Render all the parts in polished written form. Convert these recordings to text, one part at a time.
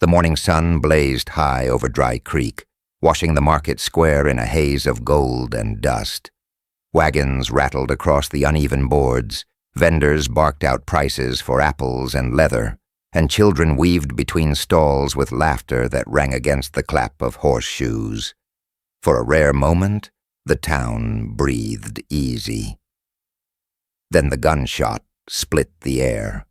The morning sun blazed high over Dry Creek, washing the market square in a haze of gold and dust. Wagons rattled across the uneven boards, vendors barked out prices for apples and leather, and children weaved between stalls with laughter that rang against the clap of horseshoes. For a rare moment, the town breathed easy. Then the gunshot split the air.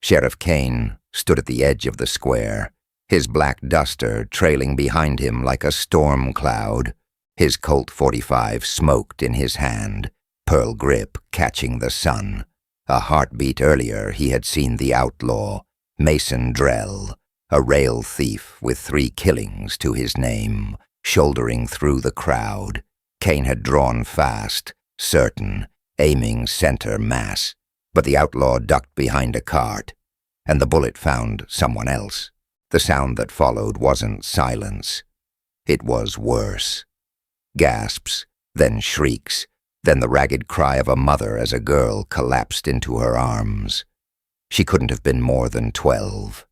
Sheriff Kane stood at the edge of the square, his black duster trailing behind him like a storm cloud. His Colt .45 smoked in his hand, pearl grip catching the sun. A heartbeat earlier he had seen the outlaw, Mason Drell, a rail thief with 3 killings to his name, shouldering through the crowd. Kane had drawn fast, certain, aiming center mass, but the outlaw ducked behind a cart, and the bullet found someone else. The sound that followed wasn't silence. It was worse. Gasps, then shrieks, then the ragged cry of a mother as a girl collapsed into her arms. She couldn't have been more than 12.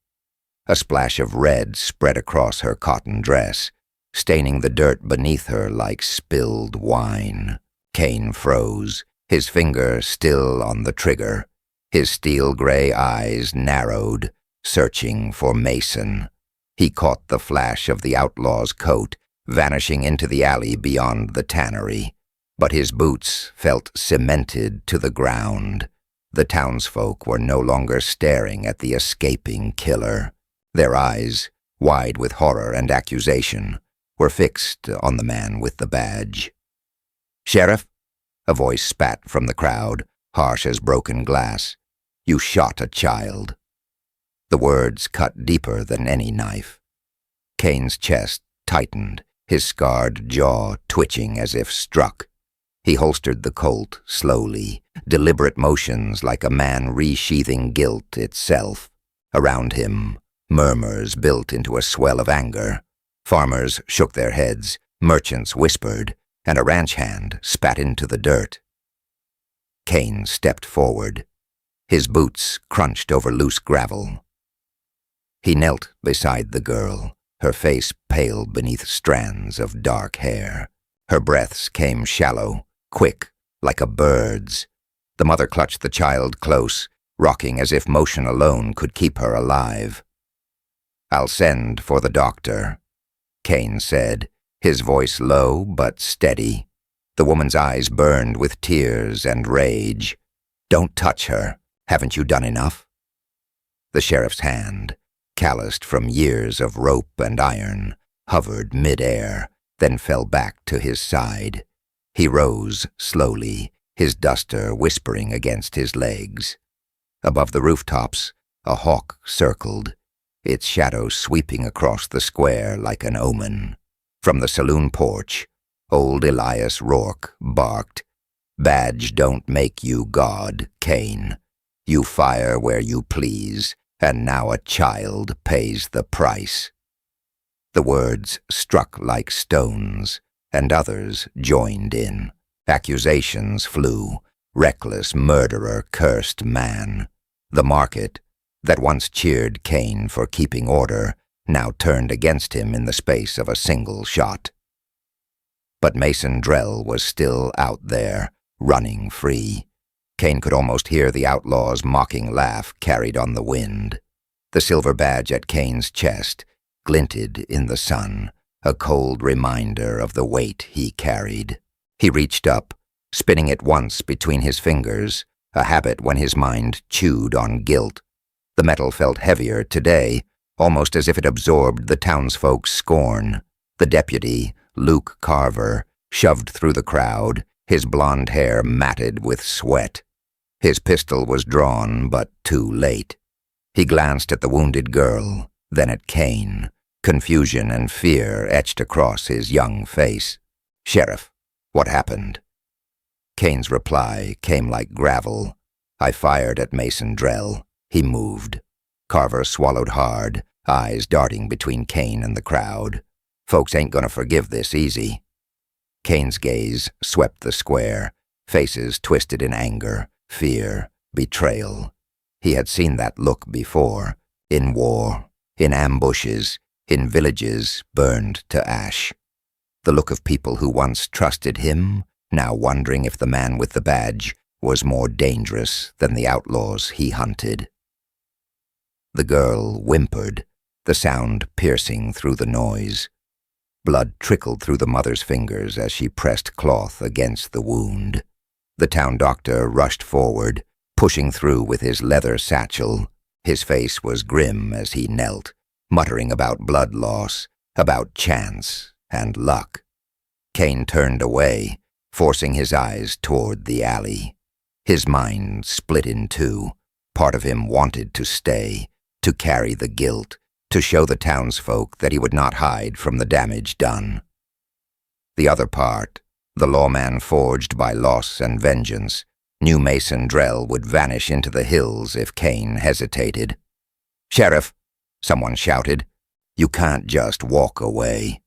A splash of red spread across her cotton dress, staining the dirt beneath her like spilled wine. Kane froze, his finger still on the trigger. His steel-gray eyes narrowed, searching for Mason. He caught the flash of the outlaw's coat, vanishing into the alley beyond the tannery. But his boots felt cemented to the ground. The townsfolk were no longer staring at the escaping killer. Their eyes, wide with horror and accusation, were fixed on the man with the badge. "Sheriff," a voice spat from the crowd, harsh as broken glass. "You shot a child." The words cut deeper than any knife. Kane's chest tightened, his scarred jaw twitching as if struck. He holstered the Colt slowly, deliberate motions like a man resheathing guilt itself. Around him, murmurs built into a swell of anger. Farmers shook their heads, merchants whispered, and a ranch hand spat into the dirt. Kane stepped forward. His boots crunched over loose gravel. He knelt beside the girl, her face pale beneath strands of dark hair. Her breaths came shallow, quick, like a bird's. The mother clutched the child close, rocking as if motion alone could keep her alive. "I'll send for the doctor," Kane said, his voice low but steady. The woman's eyes burned with tears and rage. "Don't touch her. Haven't you done enough?" The sheriff's hand, calloused from years of rope and iron, hovered mid-air, then fell back to his side. He rose slowly, his duster whispering against his legs. Above the rooftops, a hawk circled, its shadow sweeping across the square like an omen. From the saloon porch, old Elias Rourke barked, "Badge don't make you God, Kane. You fire where you please, and now a child pays the price." The words struck like stones, and others joined in. Accusations flew. Reckless murderer, cursed man. The market, that once cheered Kane for keeping order, now turned against him in the space of a single shot. But Mason Drell was still out there, running free. Kane could almost hear the outlaw's mocking laugh carried on the wind. The silver badge at Kane's chest glinted in the sun, a cold reminder of the weight he carried. He reached up, spinning it once between his fingers, a habit when his mind chewed on guilt. The metal felt heavier today, almost as if it absorbed the townsfolk's scorn. The deputy, Luke Carver, shoved through the crowd, his blonde hair matted with sweat. His pistol was drawn, but too late. He glanced at the wounded girl, then at Kane. Confusion and fear etched across his young face. "Sheriff, what happened?" Kane's reply came like gravel. "I fired at Mason Drell." He moved. Carver swallowed hard, eyes darting between Kane and the crowd. "Folks ain't gonna forgive this easy." Kane's gaze swept the square, faces twisted in anger, fear, betrayal. He had seen that look before, in war, in ambushes, in villages burned to ash. The look of people who once trusted him, now wondering if the man with the badge was more dangerous than the outlaws he hunted. The girl whimpered, the sound piercing through the noise. Blood trickled through the mother's fingers as she pressed cloth against the wound. The town doctor rushed forward, pushing through with his leather satchel. His face was grim as he knelt, muttering about blood loss, about chance and luck. Kane turned away, forcing his eyes toward the alley. His mind split in two. Part of him wanted to stay, to carry the guilt, to show the townsfolk that he would not hide from the damage done. The other part, the lawman forged by loss and vengeance, knew Mason Drell would vanish into the hills if Kane hesitated. "Sheriff," someone shouted, "you can't just walk away."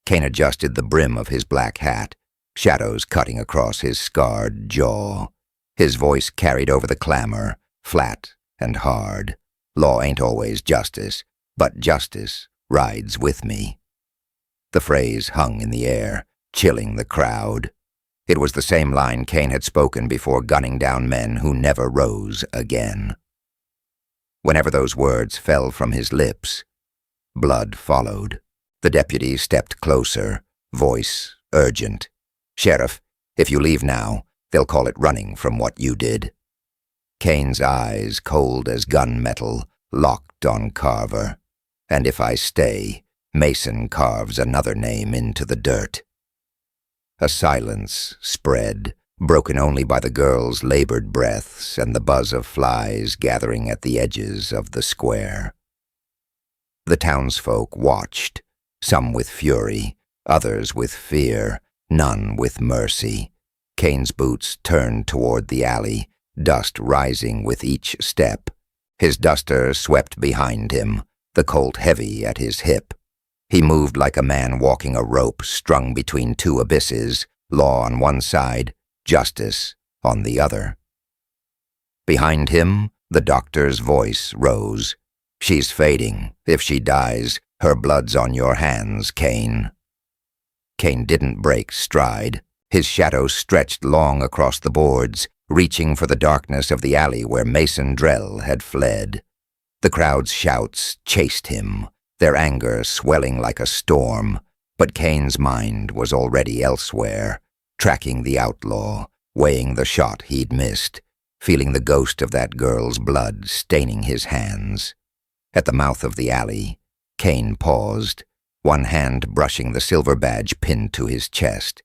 Kane adjusted the brim of his black hat, shadows cutting across his scarred jaw. His voice carried over the clamor, flat and hard. "Law ain't always justice, but justice rides with me." The phrase hung in the air, chilling the crowd. It was the same line Kane had spoken before gunning down men who never rose again. Whenever those words fell from his lips, blood followed. The deputy stepped closer, voice urgent. "Sheriff, if you leave now, they'll call it running from what you did." Kane's eyes, cold as gunmetal, locked on Carver. "And if I stay, Mason carves another name into the dirt." A silence spread, broken only by the girl's labored breaths and the buzz of flies gathering at the edges of the square. The townsfolk watched, some with fury, others with fear, none with mercy. Kane's boots turned toward the alley, dust rising with each step. His duster swept behind him, the Colt heavy at his hip. He moved like a man walking a rope strung between two abysses, law on one side, justice on the other. Behind him, the doctor's voice rose. "She's fading. If she dies, her blood's on your hands, Kane." Kane didn't break stride. His shadow stretched long across the boards, reaching for the darkness of the alley where Mason Drell had fled. The crowd's shouts chased him, their anger swelling like a storm, but Kane's mind was already elsewhere, tracking the outlaw, weighing the shot he'd missed, feeling the ghost of that girl's blood staining his hands. At the mouth of the alley, Kane paused, one hand brushing the silver badge pinned to his chest.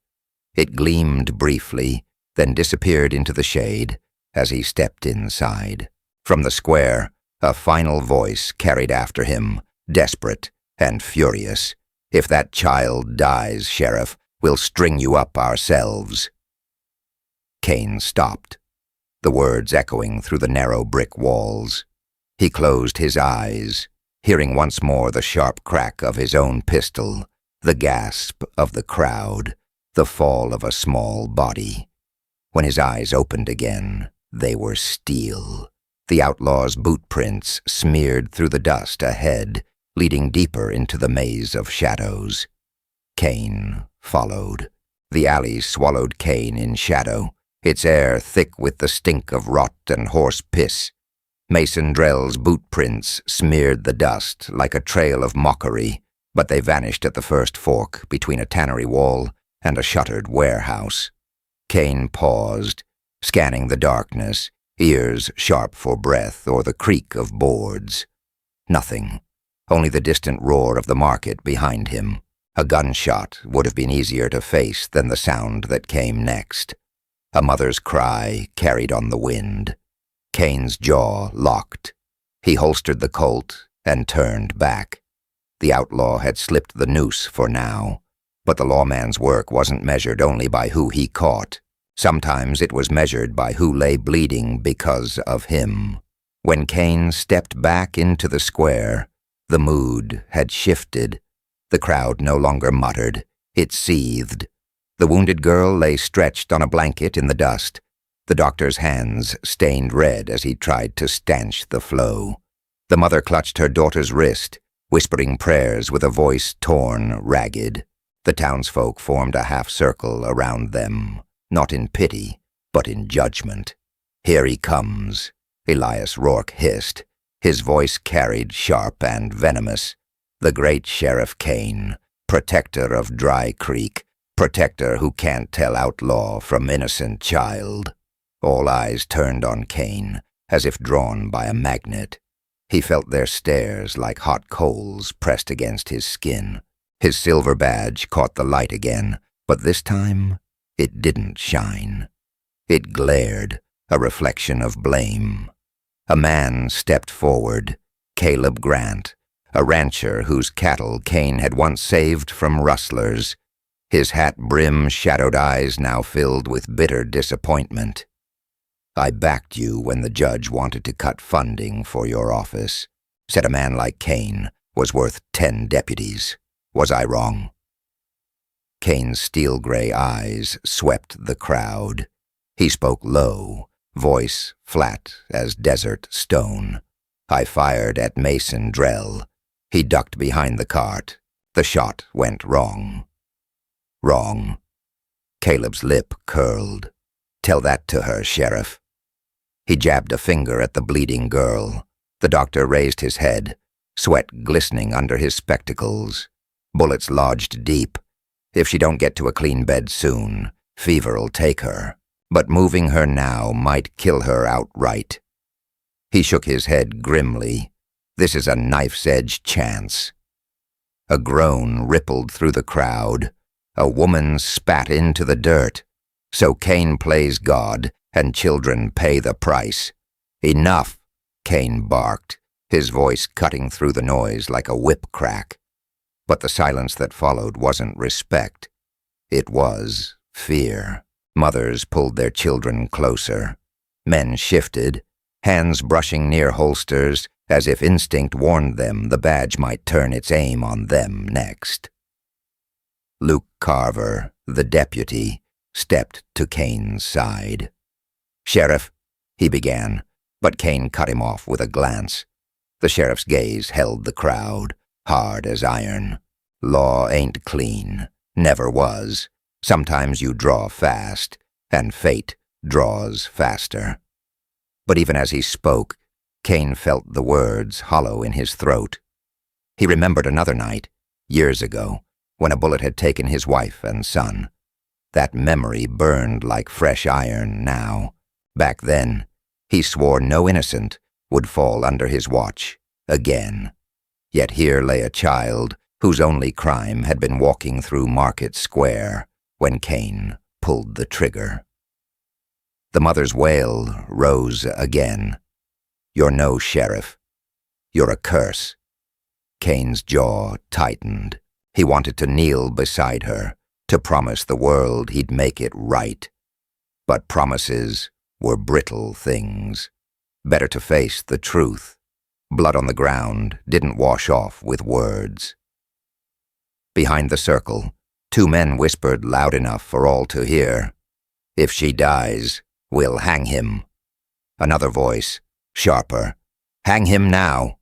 It gleamed briefly, then disappeared into the shade as he stepped inside. From the square, a final voice carried after him, desperate and furious. "If that child dies, Sheriff, we'll string you up ourselves." Kane stopped, the words echoing through the narrow brick walls. He closed his eyes, hearing once more the sharp crack of his own pistol, the gasp of the crowd, the fall of a small body. When his eyes opened again, they were steel. The outlaw's boot prints smeared through the dust ahead, leading deeper into the maze of shadows. Kane followed. The alley swallowed Kane in shadow, its air thick with the stink of rot and horse piss. Mason Drell's boot prints smeared the dust like a trail of mockery, but they vanished at the first fork between a tannery wall and a shuttered warehouse. Kane paused, scanning the darkness, ears sharp for breath or the creak of boards. Nothing, only the distant roar of the market behind him. A gunshot would have been easier to face than the sound that came next. A mother's cry carried on the wind. Kane's jaw locked. He holstered the Colt and turned back. The outlaw had slipped the noose for now, but the lawman's work wasn't measured only by who he caught. Sometimes it was measured by who lay bleeding because of him. When Kane stepped back into the square, the mood had shifted. The crowd no longer muttered. It seethed. The wounded girl lay stretched on a blanket in the dust. The doctor's hands stained red as he tried to stanch the flow. The mother clutched her daughter's wrist, whispering prayers with a voice torn ragged. The townsfolk formed a half-circle around them, not in pity, but in judgment. "Here he comes," Elias Rourke hissed, his voice carried sharp and venomous. "The great Sheriff Kane, protector of Dry Creek, protector who can't tell outlaw from innocent child." All eyes turned on Kane, as if drawn by a magnet. He felt their stares like hot coals pressed against his skin. His silver badge caught the light again, but this time it didn't shine. It glared, a reflection of blame. A man stepped forward, Caleb Grant, a rancher whose cattle Kane had once saved from rustlers. His hat-brim shadowed eyes now filled with bitter disappointment. "I backed you when the judge wanted to cut funding for your office. Said a man like Kane was worth 10 deputies. Was I wrong?" Kane's steel-gray eyes swept the crowd. He spoke low, voice flat as desert stone. "I fired at Mason Drell. He ducked behind the cart. The shot went wrong." "Wrong." Caleb's lip curled. "Tell that to her, Sheriff." He jabbed a finger at the bleeding girl. The doctor raised his head, sweat glistening under his spectacles. "Bullets lodged deep. If she don't get to a clean bed soon, fever'll take her. But moving her now might kill her outright." He shook his head grimly. "This is a knife's-edge chance." A groan rippled through the crowd. A woman spat into the dirt. "So Kane plays God, and children pay the price." "Enough," Kane barked, his voice cutting through the noise like a whip crack. But the silence that followed wasn't respect. It was fear. Mothers pulled their children closer. Men shifted, hands brushing near holsters, as if instinct warned them the badge might turn its aim on them next. Luke Carver, the deputy, stepped to Kane's side. "Sheriff," he began, but Kane cut him off with a glance. The sheriff's gaze held the crowd, hard as iron. "Law ain't clean, never was. Sometimes you draw fast, and fate draws faster." But even as he spoke, Kane felt the words hollow in his throat. He remembered another night, years ago, when a bullet had taken his wife and son. That memory burned like fresh iron now. Back then, he swore no innocent would fall under his watch again. Yet here lay a child whose only crime had been walking through Market Square when Kane pulled the trigger. The mother's wail rose again. "You're no sheriff. You're a curse." Kane's jaw tightened. He wanted to kneel beside her, to promise the world he'd make it right. But promises were brittle things. Better to face the truth. Blood on the ground didn't wash off with words. Behind the circle, 2 men whispered loud enough for all to hear. "If she dies, we'll hang him." Another voice, sharper. "Hang him now."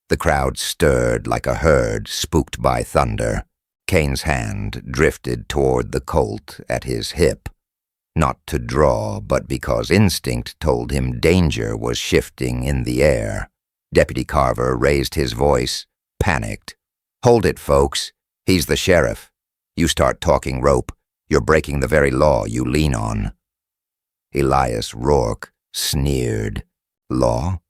The crowd stirred like a herd spooked by thunder. Kane's hand drifted toward the Colt at his hip. Not to draw, but because instinct told him danger was shifting in the air. Deputy Carver raised his voice, panicked. "Hold it, folks. He's the sheriff. You start talking rope, you're breaking the very law you lean on." Elias Rourke sneered. "Law?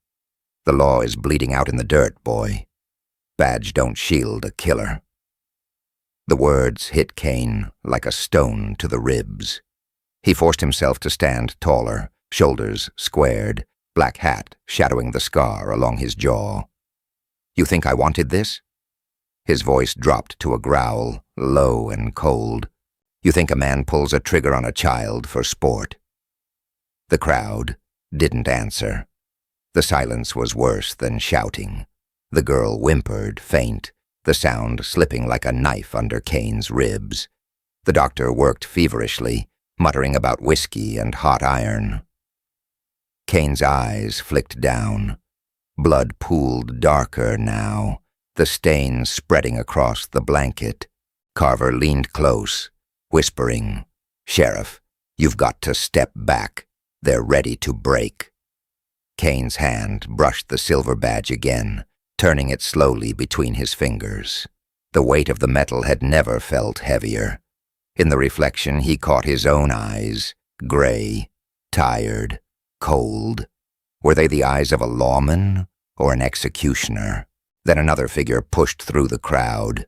The law is bleeding out in the dirt, boy. Badge don't shield a killer." The words hit Kane like a stone to the ribs. He forced himself to stand taller, shoulders squared, black hat shadowing the scar along his jaw. "You think I wanted this?" His voice dropped to a growl, low and cold. "You think a man pulls a trigger on a child for sport?" The crowd didn't answer. The silence was worse than shouting. The girl whimpered, faint, the sound slipping like a knife under Kane's ribs. The doctor worked feverishly, muttering about whiskey and hot iron. Kane's eyes flicked down. Blood pooled darker now, the stain spreading across the blanket. Carver leaned close, whispering, "Sheriff, you've got to step back. They're ready to break." Kane's hand brushed the silver badge again, turning it slowly between his fingers. The weight of the metal had never felt heavier. In the reflection he caught his own eyes, gray, tired, cold. Were they the eyes of a lawman or an executioner? Then another figure pushed through the crowd.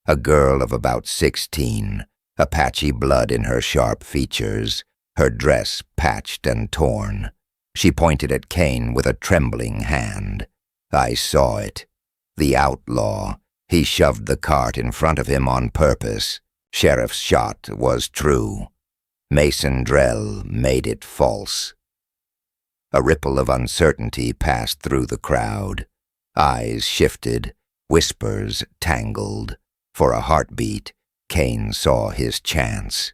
A girl of about 16, a patchy blood in her sharp features, her dress patched and torn. She pointed at Kane with a trembling hand. I saw it. The outlaw. He shoved the cart in front of him on purpose. Sheriff's shot was true. Mason Drell made it false. A ripple of uncertainty passed through the crowd. Eyes shifted, whispers tangled. For a heartbeat, Kane saw his chance.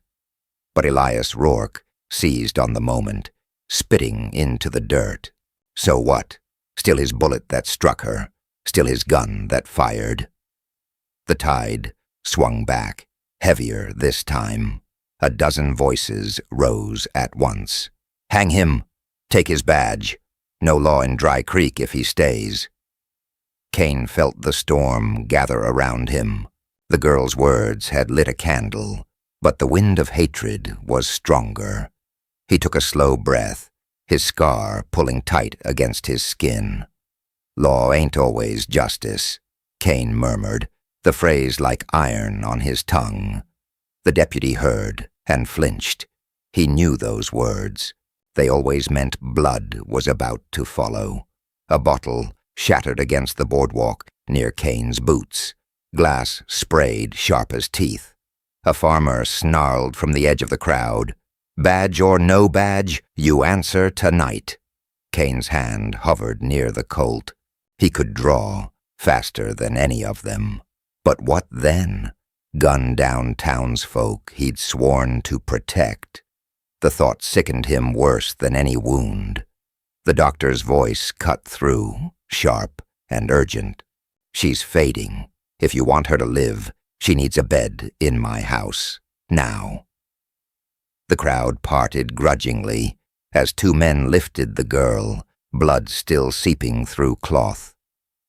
But Elias Rourke seized on the moment, spitting into the dirt. So what? Still his bullet that struck her, still his gun that fired. The tide swung back, heavier this time. A dozen voices rose at once. "Hang him! Take his badge! No law in Dry Creek if he stays." Kane felt the storm gather around him. The girl's words had lit a candle, but the wind of hatred was stronger. He took a slow breath, his scar pulling tight against his skin. "Law ain't always justice," Kane murmured, the phrase like iron on his tongue. The deputy heard and flinched. He knew those words. They always meant blood was about to follow. A bottle shattered against the boardwalk near Kane's boots. Glass sprayed sharp as teeth. A farmer snarled from the edge of the crowd. "Badge or no badge, you answer tonight." Kane's hand hovered near the Colt. He could draw faster than any of them. But what then? Gunned down townsfolk he'd sworn to protect. The thought sickened him worse than any wound. The doctor's voice cut through, sharp and urgent. "She's fading. If you want her to live, she needs a bed in my house. Now." The crowd parted grudgingly as two men lifted the girl, blood still seeping through cloth.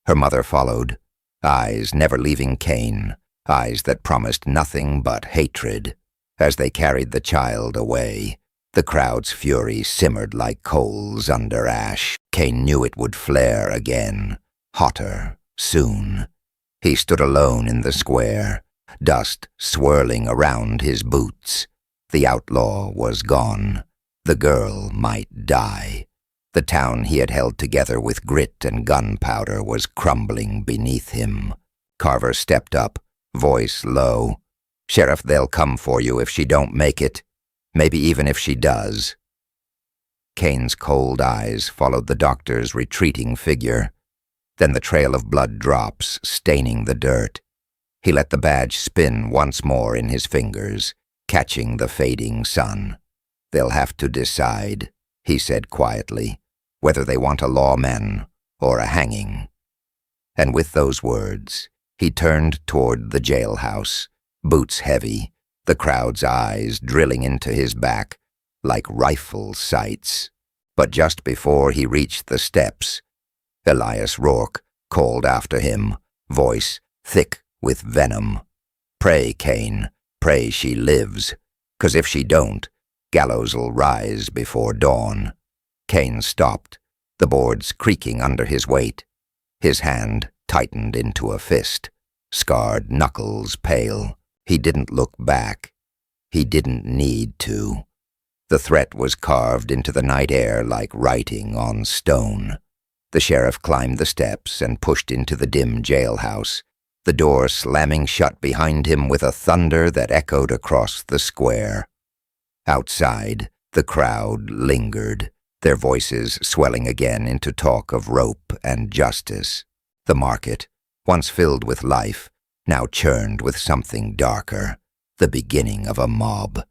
Her mother followed, eyes never leaving Kane, eyes that promised nothing but hatred. As they carried the child away, the crowd's fury simmered like coals under ash. Kane knew it would flare again, hotter, soon. He stood alone in the square, dust swirling around his boots. The outlaw was gone. The girl might die. The town he had held together with grit and gunpowder was crumbling beneath him. Carver stepped up, voice low. "Sheriff, they'll come for you if she don't make it. Maybe even if she does." Kane's cold eyes followed the doctor's retreating figure. Then the trail of blood drops, staining the dirt. He let the badge spin once more in his fingers, catching the fading sun. "They'll have to decide," he said quietly, "whether they want a lawman or a hanging." And with those words, he turned toward the jailhouse, boots heavy, the crowd's eyes drilling into his back like rifle sights. But just before he reached the steps, Elias Rourke called after him, voice thick with venom. "Pray, Kane, pray she lives, 'cause if she don't, gallows'll rise before dawn." Kane stopped, the boards creaking under his weight. His hand tightened into a fist, scarred knuckles pale. He didn't look back. He didn't need to. The threat was carved into the night air like writing on stone. The sheriff climbed the steps and pushed into the dim jailhouse, the door slamming shut behind him with a thunder that echoed across the square. Outside, the crowd lingered, their voices swelling again into talk of rope and justice. The market, once filled with life, now churned with something darker, the beginning of a mob.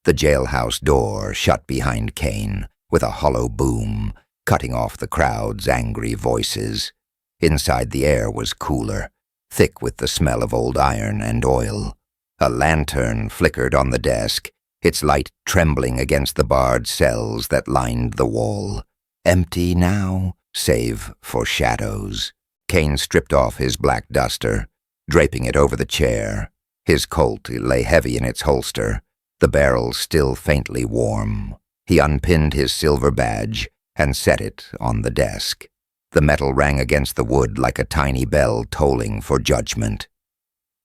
The jailhouse door shut behind Kane with a hollow boom, cutting off the crowd's angry voices. Inside the air was cooler, thick with the smell of old iron and oil. A lantern flickered on the desk, its light trembling against the barred cells that lined the wall. Empty now, save for shadows. Kane stripped off his black duster, draping it over the chair. His Colt lay heavy in its holster, the barrel still faintly warm. He unpinned his silver badge and set it on the desk. The metal rang against the wood like a tiny bell tolling for judgment.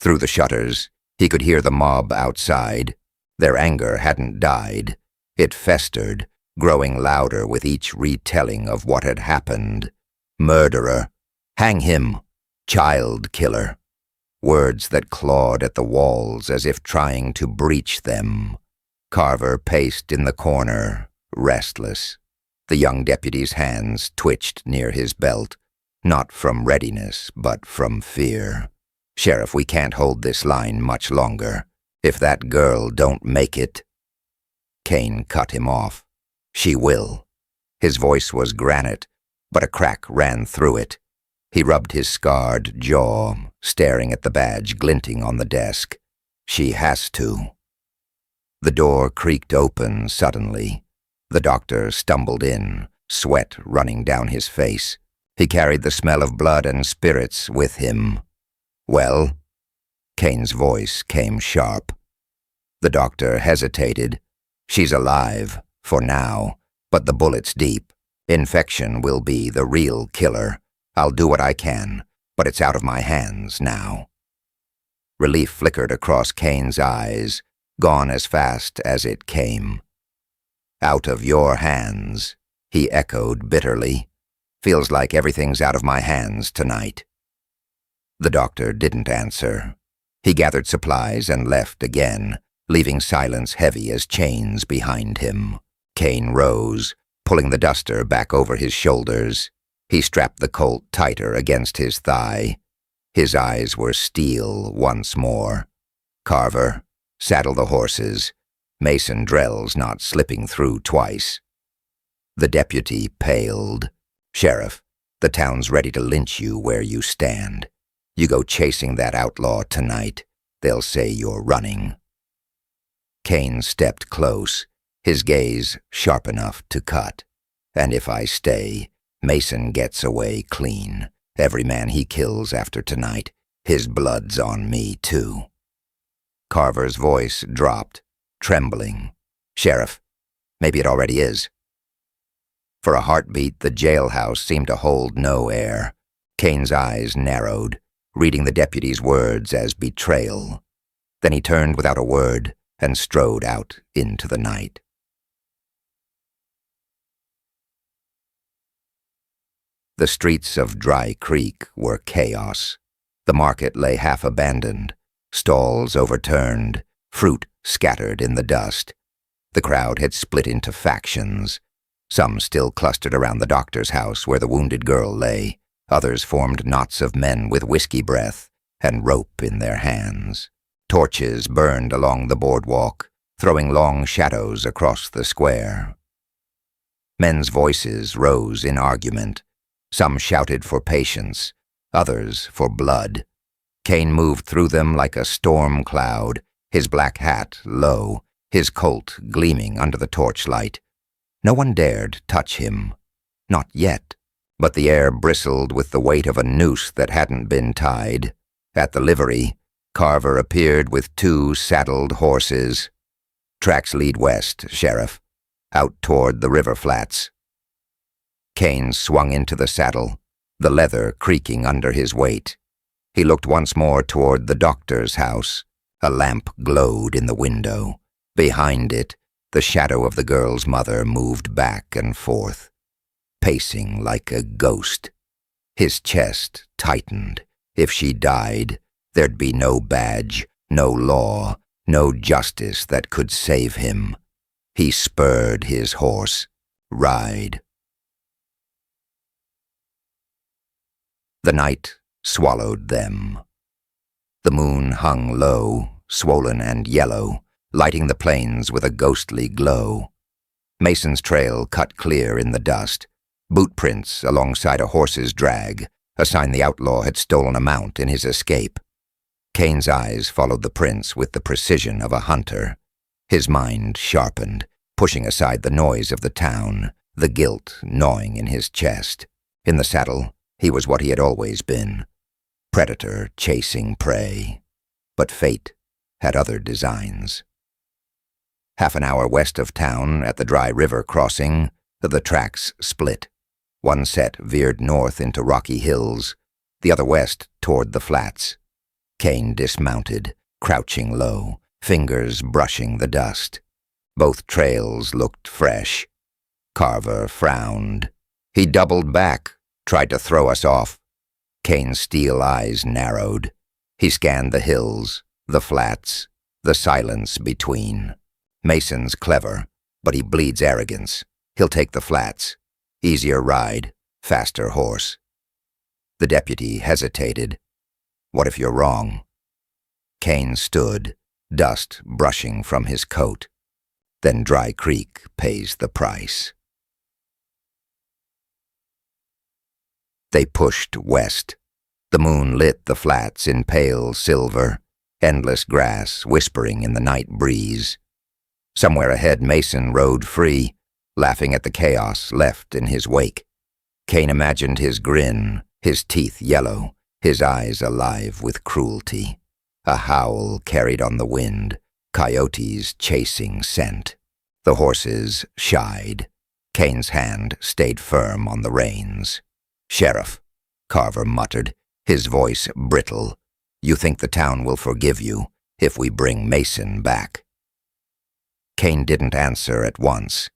Through the shutters, he could hear the mob outside. Their anger hadn't died. It festered, growing louder with each retelling of what had happened. Murderer. Hang him. Child killer. Words that clawed at the walls as if trying to breach them. Carver paced in the corner, restless. The young deputy's hands twitched near his belt, not from readiness, but from fear. Sheriff, we can't hold this line much longer. If that girl don't make it... Kane cut him off. She will. His voice was granite, but a crack ran through it. He rubbed his scarred jaw, staring at the badge glinting on the desk. She has to. The door creaked open suddenly. The doctor stumbled in, sweat running down his face. He carried the smell of blood and spirits with him. Well? Kane's voice came sharp. The doctor hesitated. She's alive, for now, but the bullet's deep. Infection will be the real killer. I'll do what I can, but it's out of my hands now. Relief flickered across Kane's eyes, gone as fast as it came. Out of your hands, he echoed bitterly. Feels like everything's out of my hands tonight. The doctor didn't answer. He gathered supplies and left again, leaving silence heavy as chains behind him. Kane rose, pulling the duster back over his shoulders. He strapped the Colt tighter against his thigh. His eyes were steel once more. Carver, saddle the horses. Mason Drell's not slipping through twice. The deputy paled. Sheriff, the town's ready to lynch you where you stand. You go chasing that outlaw tonight, they'll say you're running. Kane stepped close, his gaze sharp enough to cut. And if I stay, Mason gets away clean. Every man he kills after tonight, his blood's on me too. Carver's voice dropped, trembling. Sheriff, maybe it already is. For a heartbeat, the jailhouse seemed to hold no air. Kane's eyes narrowed, reading the deputy's words as betrayal. Then he turned without a word and strode out into the night. The streets of Dry Creek were chaos. The market lay half abandoned, stalls overturned, fruit scattered in the dust. The crowd had split into factions. Some still clustered around the doctor's house where the wounded girl lay. Others formed knots of men with whiskey breath and rope in their hands. Torches burned along the boardwalk, throwing long shadows across the square. Men's voices rose in argument. Some shouted for patience, others for blood. Kane moved through them like a storm cloud, his black hat low, his Colt gleaming under the torchlight. No one dared touch him. Not yet. But the air bristled with the weight of a noose that hadn't been tied. At the livery, Carver appeared with 2 saddled horses. Tracks lead west, Sheriff, out toward the river flats. Kane swung into the saddle, the leather creaking under his weight. He looked once more toward the doctor's house. A lamp glowed in the window. Behind it, the shadow of the girl's mother moved back and forth, pacing like a ghost. His chest tightened. If she died, there'd be no badge, no law, no justice that could save him. He spurred his horse. Ride. The night swallowed them. The moon hung low, swollen and yellow, lighting the plains with a ghostly glow. Mason's trail cut clear in the dust. Boot prints alongside a horse's drag, a sign the outlaw had stolen a mount in his escape. Kane's eyes followed the prints with the precision of a hunter. His mind sharpened, pushing aside the noise of the town, the guilt gnawing in his chest. In the saddle, he was what he had always been, predator chasing prey. But fate had other designs. Half an hour west of town, at the dry river crossing, the tracks split. One set veered north into rocky hills, the other west toward the flats. Kane dismounted, crouching low, fingers brushing the dust. Both trails looked fresh. Carver frowned. He doubled back, tried to throw us off. Kane's steel eyes narrowed. He scanned the hills, the flats, the silence between. Mason's clever, but he bleeds arrogance. He'll take the flats. Easier ride, faster horse. The deputy hesitated. What if you're wrong? Kane stood, dust brushing from his coat. Then Dry Creek pays the price. They pushed west. The moon lit the flats in pale silver, endless grass whispering in the night breeze. Somewhere ahead, Mason rode free, laughing at the chaos left in his wake. Kane imagined his grin, his teeth yellow, his eyes alive with cruelty. A howl carried on the wind, coyotes chasing scent. The horses shied. Kane's hand stayed firm on the reins. "Sheriff," Carver muttered, his voice brittle, "you think the town will forgive you if we bring Mason back?" Kane didn't answer at once.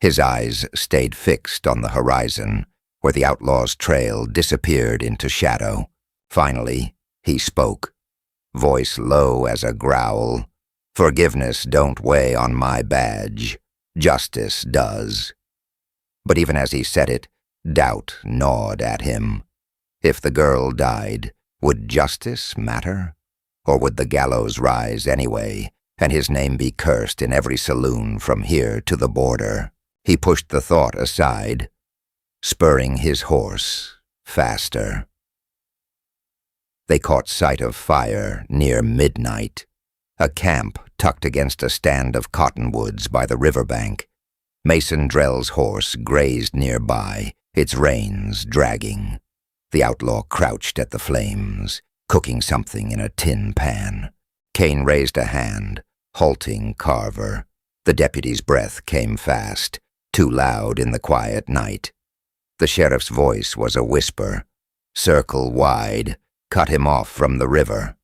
His eyes stayed fixed on the horizon, where the outlaw's trail disappeared into shadow. Finally, he spoke, voice low as a growl. "Forgiveness don't weigh on my badge. Justice does." But even as he said it, doubt gnawed at him. If the girl died, would justice matter? Or would the gallows rise anyway, and his name be cursed in every saloon from here to the border? He pushed the thought aside, spurring his horse faster. They caught sight of fire near midnight, a camp tucked against a stand of cottonwoods by the riverbank. Mason Drell's horse grazed nearby, its reins dragging. The outlaw crouched at the flames, cooking something in a tin pan. Kane raised a hand, halting Carver. The deputy's breath came fast, too loud in the quiet night. The sheriff's voice was a whisper. "Circle wide. Cut him off from the river."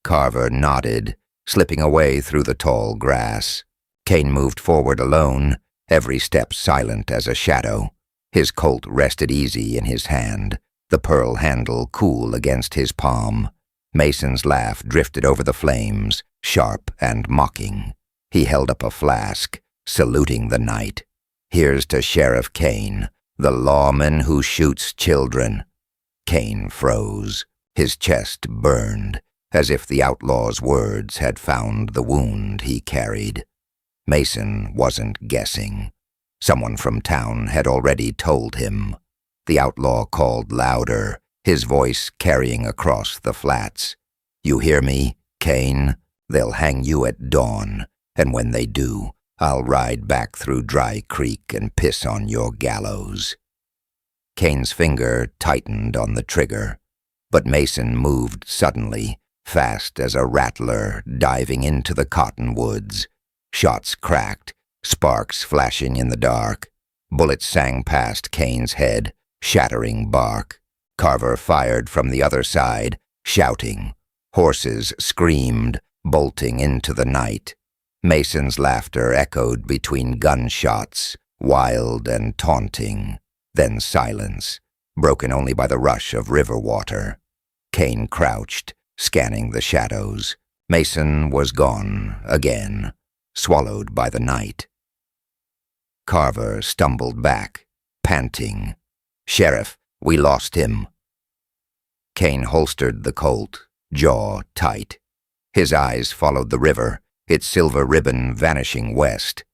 Carver nodded, slipping away through the tall grass. Kane moved forward alone, every step silent as a shadow. His Colt rested easy in his hand, the pearl handle cool against his palm. Mason's laugh drifted over the flames, sharp and mocking. He held up a flask, saluting the night. "Here's to Sheriff Kane, the lawman who shoots children." Kane froze. His chest burned, as if the outlaw's words had found the wound he carried. Mason wasn't guessing. Someone from town had already told him. The outlaw called louder, his voice carrying across the flats. "You hear me, Kane? They'll hang you at dawn, and when they do, I'll ride back through Dry Creek and piss on your gallows." Kane's finger tightened on the trigger, but Mason moved suddenly, fast as a rattler diving into the cottonwoods. Shots cracked, sparks flashing in the dark. Bullets sang past Kane's head, shattering bark. Carver fired from the other side, shouting. Horses screamed, bolting into the night. Mason's laughter echoed between gunshots, wild and taunting. Then silence, broken only by the rush of river water. Kane crouched, scanning the shadows. Mason was gone again, swallowed by the night. Carver stumbled back, panting. "Sheriff, we lost him." Kane holstered the Colt, jaw tight. His eyes followed the river, its silver ribbon vanishing west.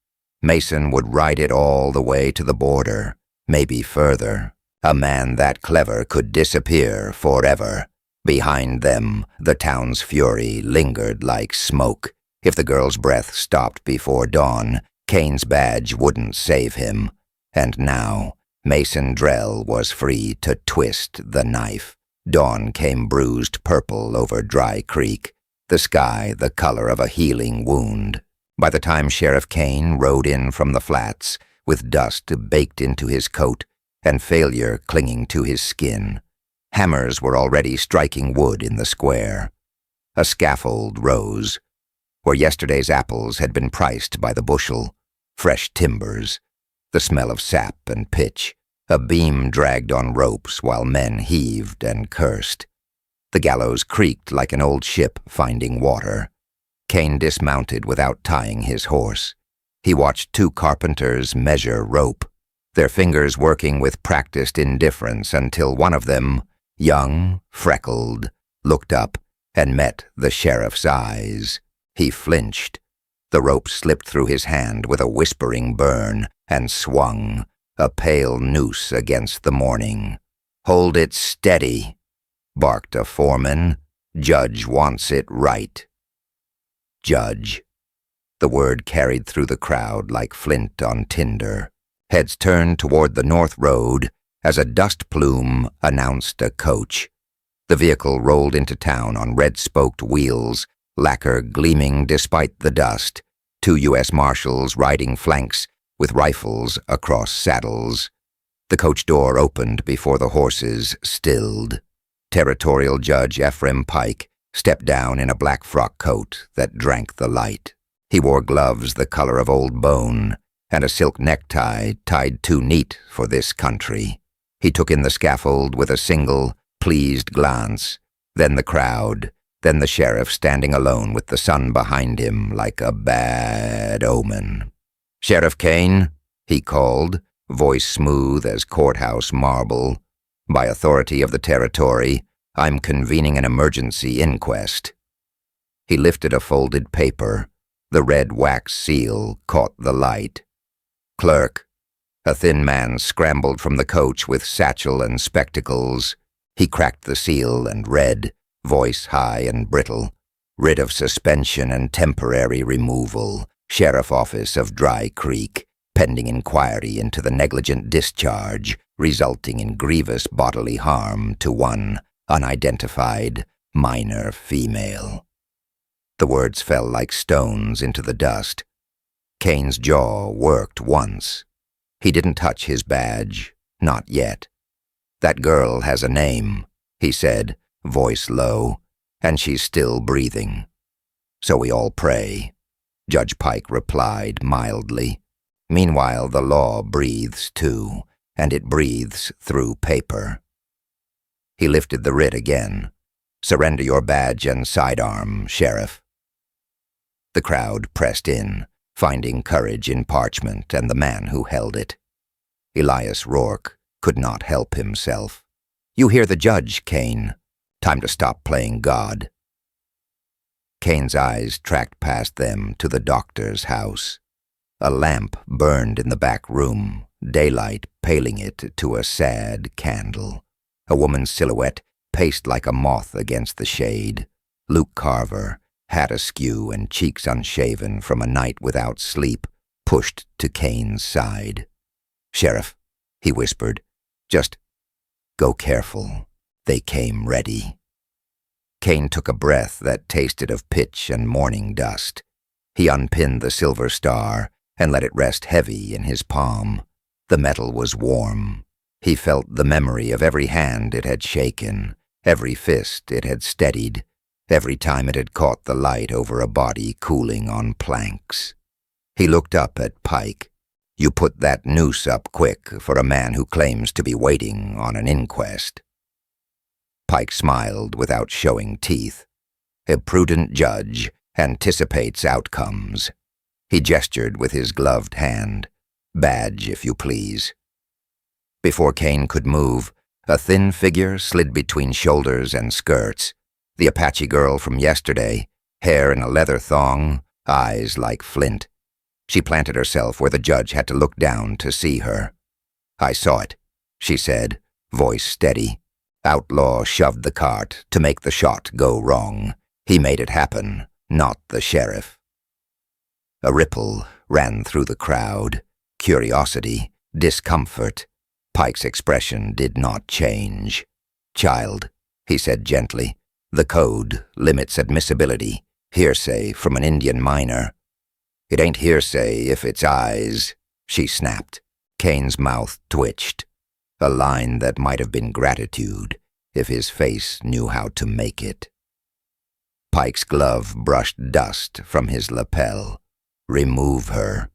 Mason would ride it all the way to the border, maybe further. A man that clever could disappear forever. Behind them, the town's fury lingered like smoke. If the girl's breath stopped before dawn, Kane's badge wouldn't save him. And now, Mason Drell was free to twist the knife. Dawn came bruised purple over Dry Creek, the sky the color of a healing wound. By the time Sheriff Kane rode in from the flats, with dust baked into his coat and failure clinging to his skin, hammers were already striking wood in the square. A scaffold rose. Where yesterday's apples had been priced by the bushel, fresh timbers, the smell of sap and pitch, a beam dragged on ropes while men heaved and cursed. The gallows creaked like an old ship finding water. Kane dismounted without tying his horse. He watched two carpenters measure rope, their fingers working with practiced indifference until one of them, young, freckled, looked up and met the sheriff's eyes. He flinched. The rope slipped through his hand with a whispering burn and swung, a pale noose against the morning. "Hold it steady," barked a foreman. "Judge wants it right." Judge. The word carried through the crowd like flint on tinder. Heads turned toward the north road as a dust plume announced a coach. The vehicle rolled into town on red-spoked wheels, lacquer gleaming despite the dust, two U.S. Marshals riding flanks with rifles across saddles. The coach door opened before the horses stilled. Territorial Judge Ephraim Pike stepped down in a black frock coat that drank the light. He wore gloves the color of old bone and a silk necktie tied too neat for this country. He took in the scaffold with a single, pleased glance, then the crowd, then the sheriff standing alone with the sun behind him like a bad omen. "Sheriff Kane," he called, voice smooth as courthouse marble. "By authority of the territory, I'm convening an emergency inquest." He lifted a folded paper. The red wax seal caught the light. "Clerk." A thin man scrambled from the coach with satchel and spectacles. He cracked the seal and read, voice high and brittle, "Writ of suspension and temporary removal, Sheriff Office of Dry Creek, pending inquiry into the negligent discharge resulting in grievous bodily harm to one unidentified minor female." The words fell like stones into the dust. Kane's jaw worked once. He didn't touch his badge, not yet. "That girl has a name," he said, voice low, "and she's still breathing. So we all pray," Judge Pike replied mildly. "Meanwhile, the law breathes too, and it breathes through paper." He lifted the writ again. "Surrender your badge and sidearm, Sheriff." The crowd pressed in, finding courage in parchment and the man who held it. Elias Rourke could not help himself. "You hear the judge, Kane. Time to stop playing God." Kane's eyes tracked past them to the doctor's house. A lamp burned in the back room, daylight paling it to a sad candle. A woman's silhouette paced like a moth against the shade. Luke Carver, hat askew and cheeks unshaven from a night without sleep, pushed to Kane's side. "Sheriff," he whispered, "just go careful. They came ready." Kane took a breath that tasted of pitch and morning dust. He unpinned the silver star and let it rest heavy in his palm. The metal was warm. He felt the memory of every hand it had shaken, every fist it had steadied, every time it had caught the light over a body cooling on planks. He looked up at Pike. "You put that noose up quick for a man who claims to be waiting on an inquest." Pike smiled without showing teeth. A prudent judge anticipates outcomes. He gestured with his gloved hand. "Badge, if you please." Before Kane could move, a thin figure slid between shoulders and skirts. The Apache girl from yesterday, hair in a leather thong, eyes like flint. She planted herself where the judge had to look down to see her. I saw it, she said, voice steady. Outlaw shoved the cart to make the shot go wrong. He made it happen, not the sheriff. A ripple ran through the crowd. Curiosity, discomfort. Pike's expression did not change. Child, he said gently, the code limits admissibility. Hearsay from an Indian miner. It ain't hearsay if it's eyes, she snapped. Kane's mouth twitched. A line that might have been gratitude if his face knew how to make it. Pike's glove brushed dust from his lapel. Remove her,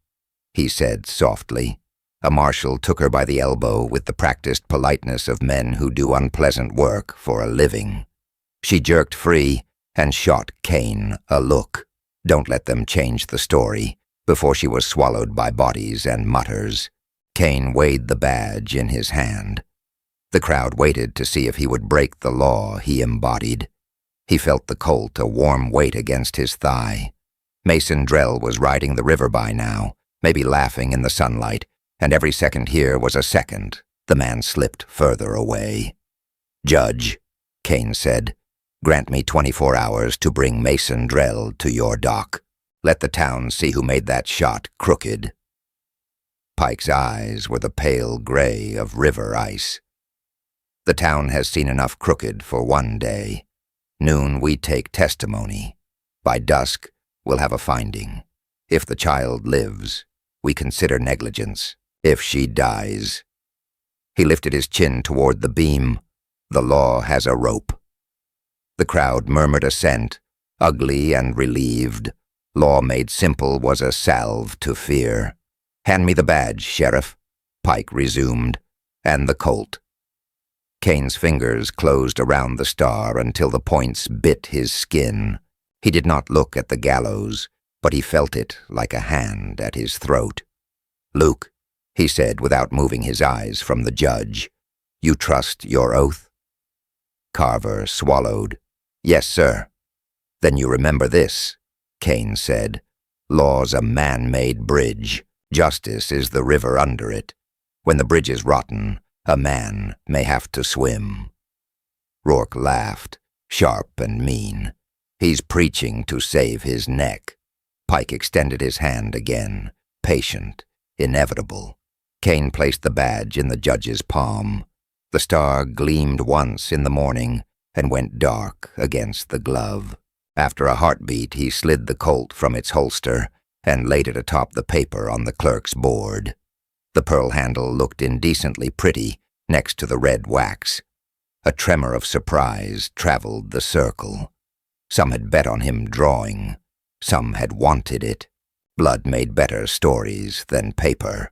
he said softly. A marshal took her by the elbow with the practiced politeness of men who do unpleasant work for a living. She jerked free and shot Kane a look. Don't let them change the story, before she was swallowed by bodies and mutters. Kane weighed the badge in his hand. The crowd waited to see if he would break the law he embodied. He felt the colt a warm weight against his thigh. Mason Drell was riding the river by now, maybe laughing in the sunlight, and every second here was a second. The man slipped further away. Judge, Kane said, grant me 24 hours to bring Mason Drell to your dock. Let the town see who made that shot crooked. Pike's eyes were the pale gray of river ice. The town has seen enough crooked for one day. Noon we take testimony. By dusk, we'll have a finding. If the child lives, we consider negligence. If she dies. He lifted his chin toward the beam. The law has a rope. The crowd murmured assent, ugly and relieved. Law made simple was a salve to fear. Hand me the badge, Sheriff, Pike resumed, and the colt. Kane's fingers closed around the star until the points bit his skin. He did not look at the gallows, but he felt it like a hand at his throat. Luke, he said without moving his eyes from the judge, you trust your oath? Carver swallowed. Yes, sir. Then you remember this, Kane said. Law's a man-made bridge. Justice is the river under it. When the bridge is rotten, a man may have to swim. Rourke laughed, sharp and mean. He's preaching to save his neck. Pike extended his hand again, patient, inevitable. Kane placed the badge in the judge's palm. The star gleamed once in the morning and went dark against the glove. After a heartbeat, he slid the colt from its holster and laid it atop the paper on the clerk's board. The pearl handle looked indecently pretty next to the red wax. A tremor of surprise traveled the circle. Some had bet on him drawing. Some had wanted it. Blood made better stories than paper.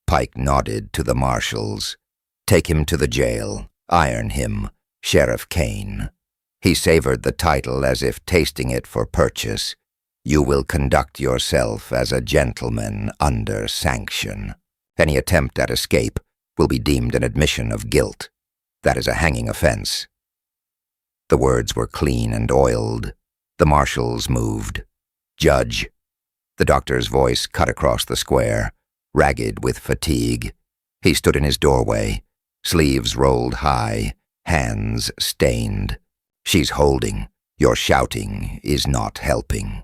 Pike nodded to the marshals. Take him to the jail. Iron him. Sheriff Kane. He savored the title as if tasting it for purchase. You will conduct yourself as a gentleman under sanction. Any attempt at escape will be deemed an admission of guilt. That is a hanging offense. The words were clean and oiled. The marshals moved. Judge. The doctor's voice cut across the square, ragged with fatigue. He stood in his doorway, sleeves rolled high, hands stained. She's holding. Your shouting is not helping.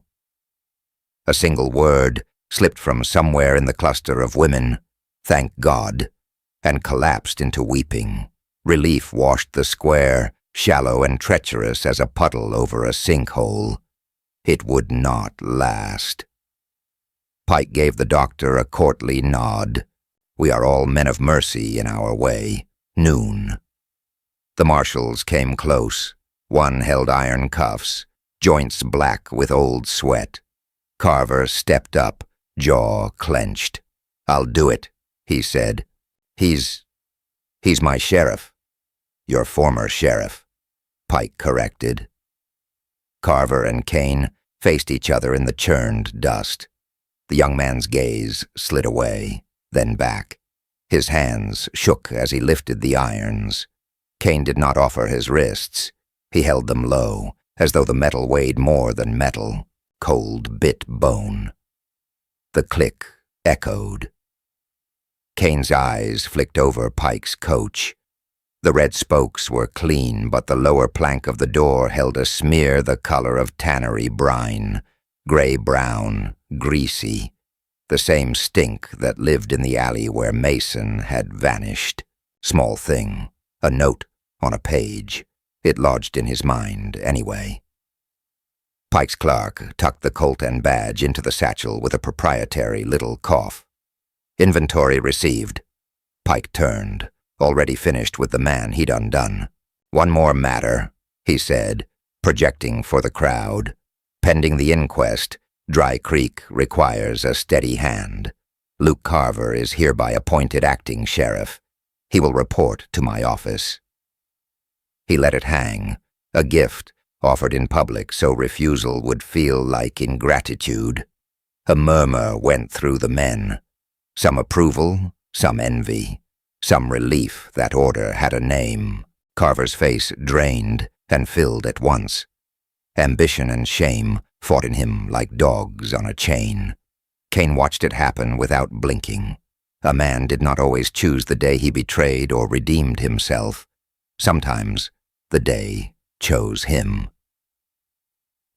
A single word slipped from somewhere in the cluster of women, thank God, and collapsed into weeping. Relief washed the square, shallow and treacherous as a puddle over a sinkhole. It would not last. Pike gave the doctor a courtly nod. We are all men of mercy in our way. Noon. The marshals came close. One held iron cuffs, joints black with old sweat. Carver stepped up, jaw clenched. I'll do it, he said. He's my sheriff. Your former sheriff, Pike corrected. Carver and Kane faced each other in the churned dust. The young man's gaze slid away, then back. His hands shook as he lifted the irons. Kane did not offer his wrists. He held them low, as though the metal weighed more than metal. Cold bit bone. The click echoed. Kane's eyes flicked over Pike's coach. The red spokes were clean, but the lower plank of the door held a smear the color of tannery brine, gray-brown, greasy, the same stink that lived in the alley where Mason had vanished. Small thing, a note on a page. It lodged in his mind, anyway. Pike's clerk tucked the Colt and badge into the satchel with a proprietary little cough. Inventory received. Pike turned, already finished with the man he'd undone. One more matter, he said, projecting for the crowd. Pending the inquest, Dry Creek requires a steady hand. Luke Carver is hereby appointed acting sheriff. He will report to my office. He let it hang, a gift offered in public so refusal would feel like ingratitude. A murmur went through the men. Some approval, some envy, some relief that order had a name. Carver's face drained and filled at once. Ambition and shame fought in him like dogs on a chain. Kane watched it happen without blinking. A man did not always choose the day he betrayed or redeemed himself. Sometimes the day chose him.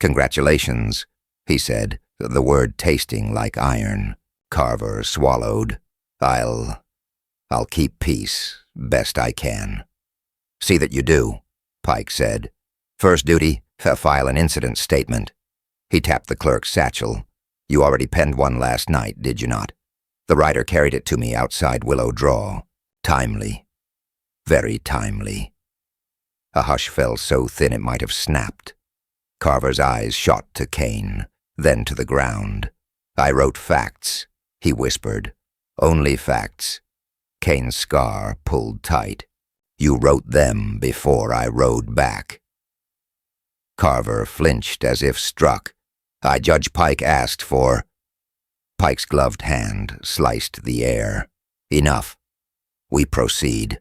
"Congratulations," he said, the word tasting like iron. Carver swallowed. I'll keep peace, best I can." "See that you do," Pike said. "First duty, file an incident statement." He tapped the clerk's satchel. "You already penned one last night, did you not? The rider carried it to me outside Willow Draw. Timely. Very timely." A hush fell so thin it might have snapped. Carver's eyes shot to Kane, then to the ground. "I wrote facts," he whispered. "Only facts." Kane's scar pulled tight. "You wrote them before I rode back." Carver flinched as if struck. Judge Pike asked for..." Pike's gloved hand sliced the air. "Enough. We proceed."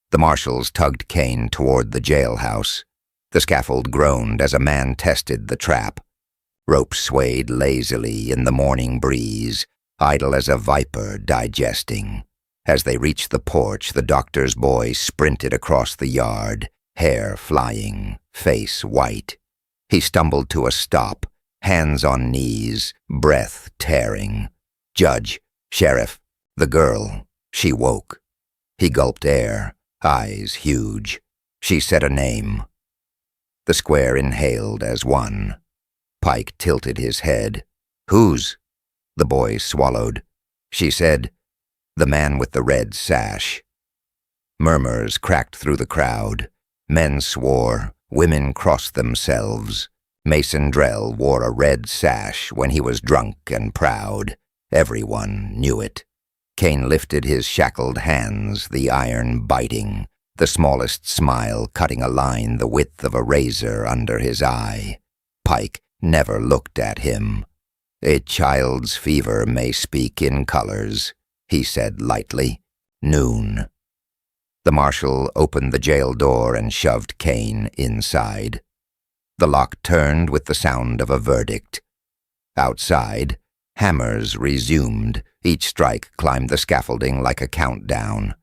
The marshals tugged Kane toward the jailhouse. The scaffold groaned as a man tested the trap. Rope swayed lazily in the morning breeze, idle as a viper digesting. As they reached the porch, the doctor's boy sprinted across the yard, hair flying, face white. He stumbled to a stop, hands on knees, breath tearing. "Judge, sheriff, the girl," she woke. He gulped air, eyes huge. She said a name. The square inhaled as one. Pike tilted his head. "Whose?" The boy swallowed. She said, "The man with the red sash." Murmurs cracked through the crowd. Men swore, women crossed themselves. Mason Drell wore a red sash when he was drunk and proud. Everyone knew it. Kane lifted his shackled hands, the iron biting, the smallest smile cutting a line the width of a razor under his eye. Pike never looked at him. "A child's fever may speak in colors," he said lightly. "Noon." The marshal opened the jail door and shoved Kane inside. The lock turned with the sound of a verdict. Outside, hammers resumed. Each strike climbed the scaffolding like a countdown.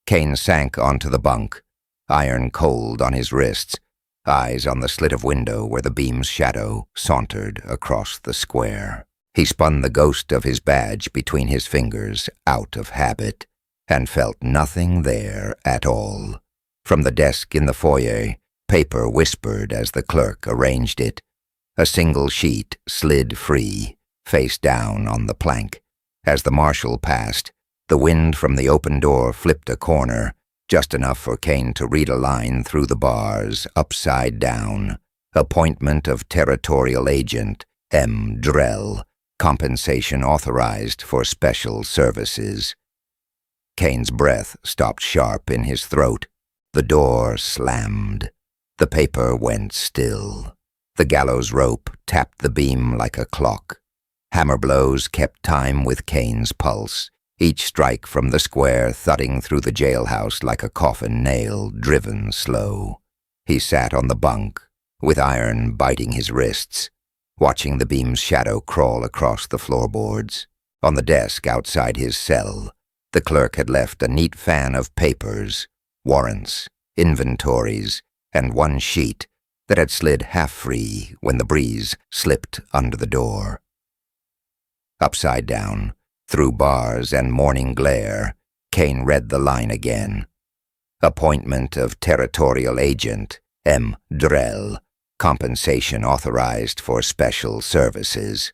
Kane sank onto the bunk, iron cold on his wrists, eyes on the slit of window where the beam's shadow sauntered across the square. He spun the ghost of his badge between his fingers, out of habit, and felt nothing there at all. From the desk in the foyer, paper whispered as the clerk arranged it. A single sheet slid free, face down on the plank. As the marshal passed, the wind from the open door flipped a corner, just enough for Kane to read a line through the bars, upside down. Appointment of Territorial Agent M. Drell. Compensation authorized for special services. Kane's breath stopped sharp in his throat. The door slammed. The paper went still. The gallows rope tapped the beam like a clock. Hammer blows kept time with Kane's pulse, each strike from the square thudding through the jailhouse like a coffin nail driven slow. He sat on the bunk, with iron biting his wrists, watching the beam's shadow crawl across the floorboards. On the desk outside his cell, The clerk had left a neat fan of papers, warrants, inventories, and one sheet that had slid half-free when the breeze slipped under the door. Upside down, through bars and morning glare, Kane read the line again. Appointment of Territorial Agent M. Drell. Compensation authorized for special services.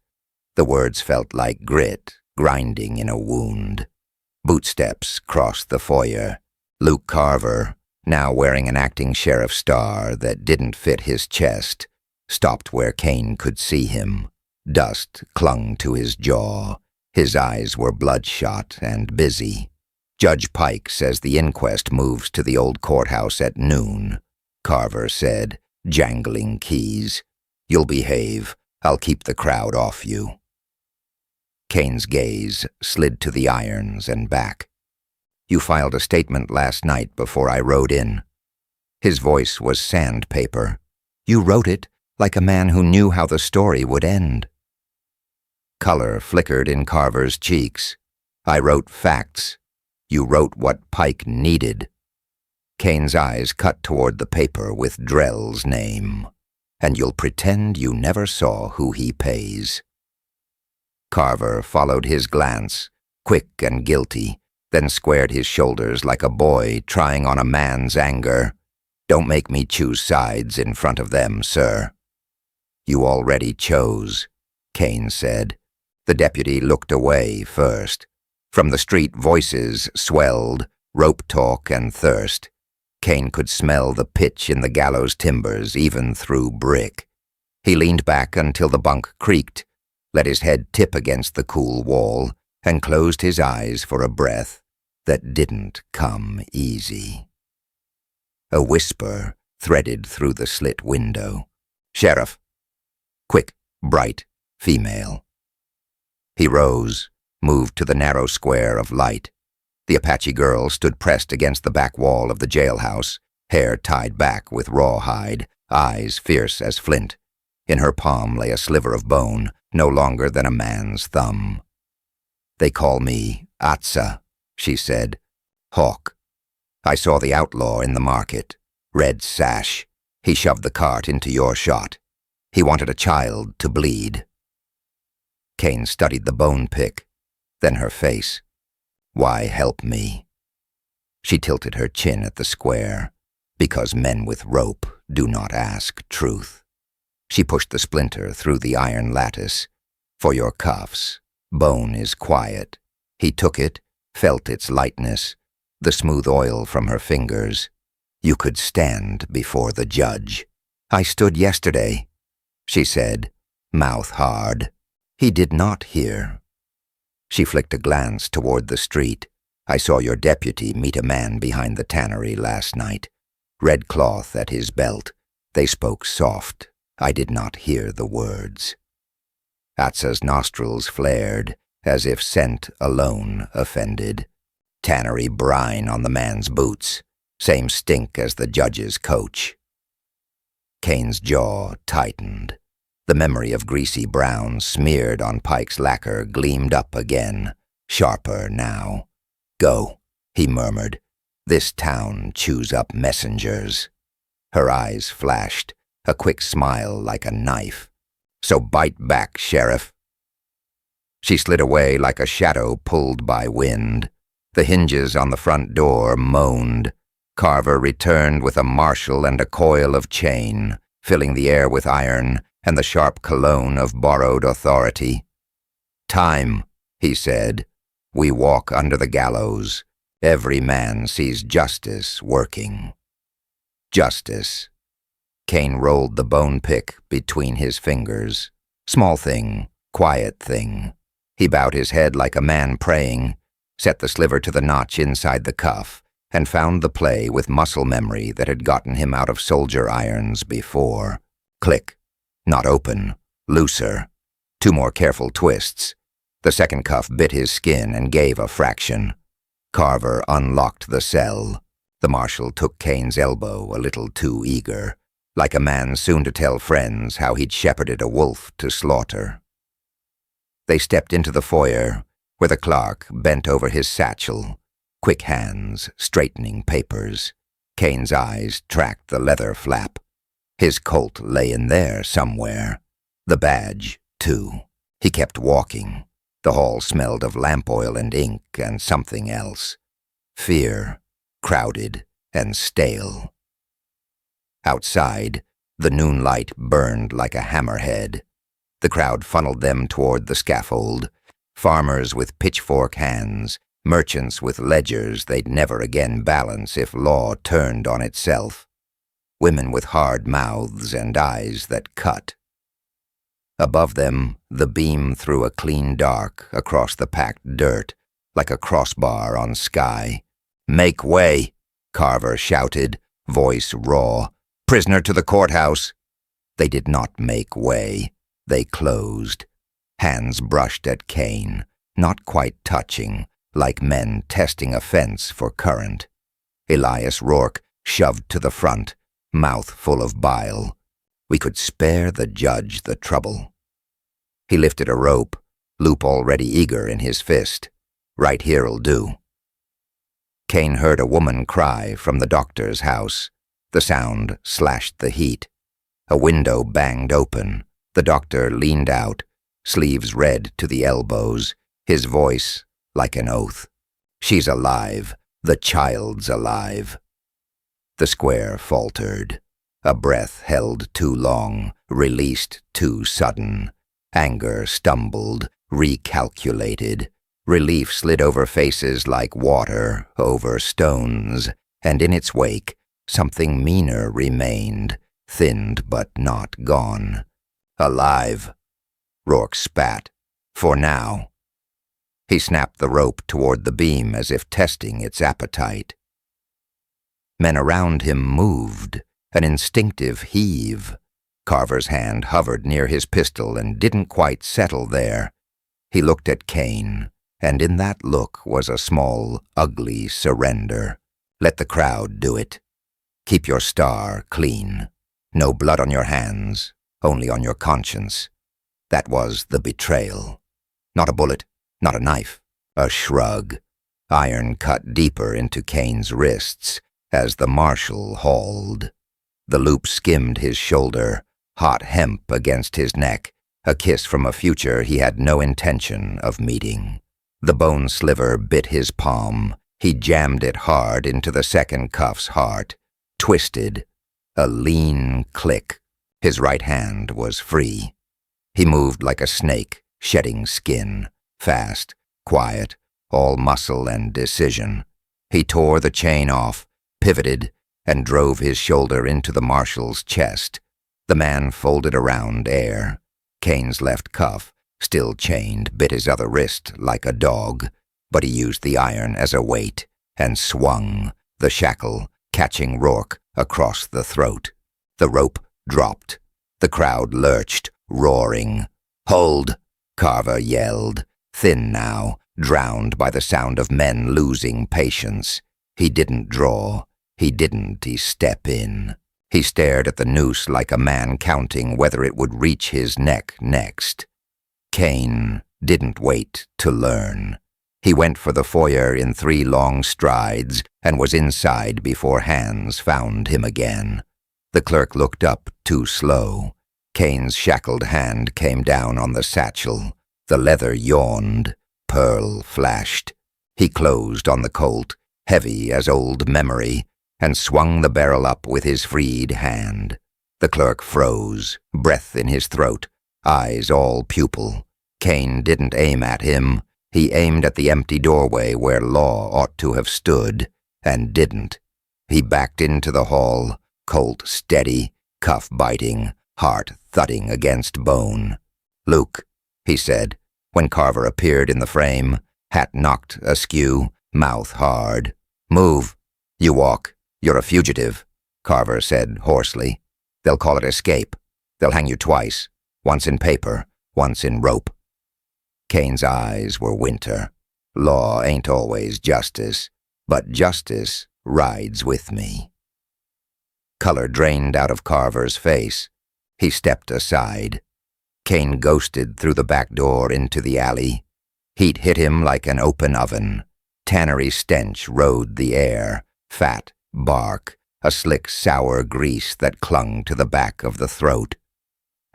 The words felt like grit grinding in a wound. Bootsteps crossed the foyer. Luke Carver, now wearing an acting sheriff star that didn't fit his chest, stopped where Kane could see him. Dust clung to his jaw. His eyes were bloodshot and busy. "Judge Pike says the inquest moves to the old courthouse at noon," Carver said, jangling keys. "You'll behave. I'll keep the crowd off you." Kane's gaze slid to the irons and back. "You filed a statement last night before I rode in." His voice was sandpaper. "You wrote it like a man who knew how the story would end." Color flickered in Carver's cheeks. "I wrote facts. You wrote what Pike needed." Kane's eyes cut toward the paper with Drell's name. "And you'll pretend you never saw who he pays." Carver followed his glance, quick and guilty, then squared his shoulders like a boy trying on a man's anger. "Don't make me choose sides in front of them, sir." "You already chose," Kane said. The deputy looked away first. From the street, voices swelled, rope talk and thirst. Kane could smell the pitch in the gallows timbers even through brick. He leaned back until the bunk creaked, let his head tip against the cool wall, and closed his eyes for a breath that didn't come easy. A whisper threaded through the slit window. "Sheriff." Quick, bright, female. He rose, moved to the narrow square of light. The Apache girl stood pressed against the back wall of the jailhouse, hair tied back with rawhide, eyes fierce as flint. In her palm lay a sliver of bone, no longer than a man's thumb. "They call me Atsa," she said. "Hawk. I saw the outlaw in the market. Red sash. He shoved the cart into your shot. He wanted a child to bleed." Kane studied the bone pick, then her face. "Why help me?" She tilted her chin at the square. "Because men with rope do not ask truth." She pushed the splinter through the iron lattice. "For your cuffs. Bone is quiet." He took it, felt its lightness, the smooth oil from her fingers. "You could stand before the judge." "I stood yesterday," she said, mouth hard. He did not hear. She flicked a glance toward the street. "I saw your deputy meet a man behind the tannery last night. Red cloth at his belt. They spoke soft. I did not hear the words." Atsa's nostrils flared, as if scent alone offended. Tannery brine on the man's boots. Same stink as the judge's coach. Kane's jaw tightened. The memory of greasy brown smeared on Pike's lacquer gleamed up again, sharper now. "Go," he murmured. "This town chews up messengers." Her eyes flashed, a quick smile like a knife. "So bite back, Sheriff." She slid away like a shadow pulled by wind. The hinges on the front door moaned. Carver returned with a marshal and a coil of chain, filling the air with iron and the sharp cologne of borrowed authority. "Time," he said. "We walk under the gallows. Every man sees justice working." Justice. Kane rolled the bone pick between his fingers. Small thing, quiet thing. He bowed his head like a man praying, set the sliver to the notch inside the cuff, and found the play with muscle memory that had gotten him out of soldier irons before. Click. Not open. Looser. 2 more careful twists. The second cuff bit his skin and gave a fraction. Carver unlocked the cell. The marshal took Kane's elbow a little too eager, like a man soon to tell friends how he'd shepherded a wolf to slaughter. They stepped into the foyer, where the clerk bent over his satchel, quick hands straightening papers. Kane's eyes tracked the leather flap. His Colt lay in there somewhere. The badge, too. He kept walking. The hall smelled of lamp oil and ink and something else. Fear, crowded and stale. Outside, the noon light burned like a hammerhead. The crowd funneled them toward the scaffold. Farmers with pitchfork hands, merchants with ledgers they'd never again balance if law turned on itself. Women with hard mouths and eyes that cut. Above them, the beam threw a clean dark across the packed dirt, like a crossbar on sky. "Make way!" Carver shouted, voice raw. "Prisoner to the courthouse!" They did not make way. They closed. Hands brushed at Kane, not quite touching, like men testing a fence for current. Elias Rourke shoved to the front, mouth full of bile. We could spare the judge the trouble. He lifted a rope, loop already eager in his fist. "Right here'll do." Kane heard a woman cry from the doctor's house. The sound slashed the heat. A window banged open. The doctor leaned out, sleeves red to the elbows, his voice like an oath. "She's alive. The child's alive." The square faltered. A breath held too long, released too sudden. Anger stumbled, recalculated. Relief slid over faces like water over stones, and in its wake, something meaner remained, thinned but not gone. "Alive." Rourke spat. "For now." He snapped the rope toward the beam as if testing its appetite. Men around him moved, an instinctive heave. Carver's hand hovered near his pistol and didn't quite settle there. He looked at Kane, and in that look was a small, ugly surrender. Let the crowd do it. Keep your star clean. No blood on your hands, only on your conscience. That was the betrayal. Not a bullet, not a knife, a shrug. Iron cut deeper into Kane's wrists as the marshal hauled. The loop skimmed his shoulder, hot hemp against his neck, a kiss from a future he had no intention of meeting. The bone sliver bit his palm. He jammed it hard into the second cuff's heart, twisted. A lean click. His right hand was free. He moved like a snake, shedding skin, fast, quiet, all muscle and decision. He tore the chain off, pivoted, and drove his shoulder into the marshal's chest. The man folded around air. Kane's left cuff, still chained, bit his other wrist like a dog, but he used the iron as a weight and swung, the shackle catching Rourke across the throat. The rope dropped. The crowd lurched, roaring. "Hold!" Carver yelled, thin now, drowned by the sound of men losing patience. He didn't draw. He didn't step in. He stared at the noose like a man counting whether it would reach his neck next. Kane didn't wait to learn. He went for the foyer in 3 long strides and was inside before hands found him again. The clerk looked up too slow. Kane's shackled hand came down on the satchel. The leather yawned. Pearl flashed. He closed on the Colt, heavy as old memory, and swung the barrel up with his freed hand. The clerk froze, breath in his throat, eyes all pupil. Kane didn't aim at him. He aimed at the empty doorway where law ought to have stood, and didn't. He backed into the hall, Colt steady, cuff biting, heart thudding against bone. "Luke," he said, when Carver appeared in the frame, hat knocked askew, mouth hard. "Move. You walk. You're a fugitive," Carver said hoarsely. "They'll call it escape. They'll hang you twice, once in paper, once in rope." Kane's eyes were winter. Law ain't always justice, but justice rides with me. Color drained out of Carver's face. He stepped aside. Kane ghosted through the back door into the alley. Heat hit him like an open oven. Tannery stench rode the air, fat, bark, a slick, sour grease that clung to the back of the throat.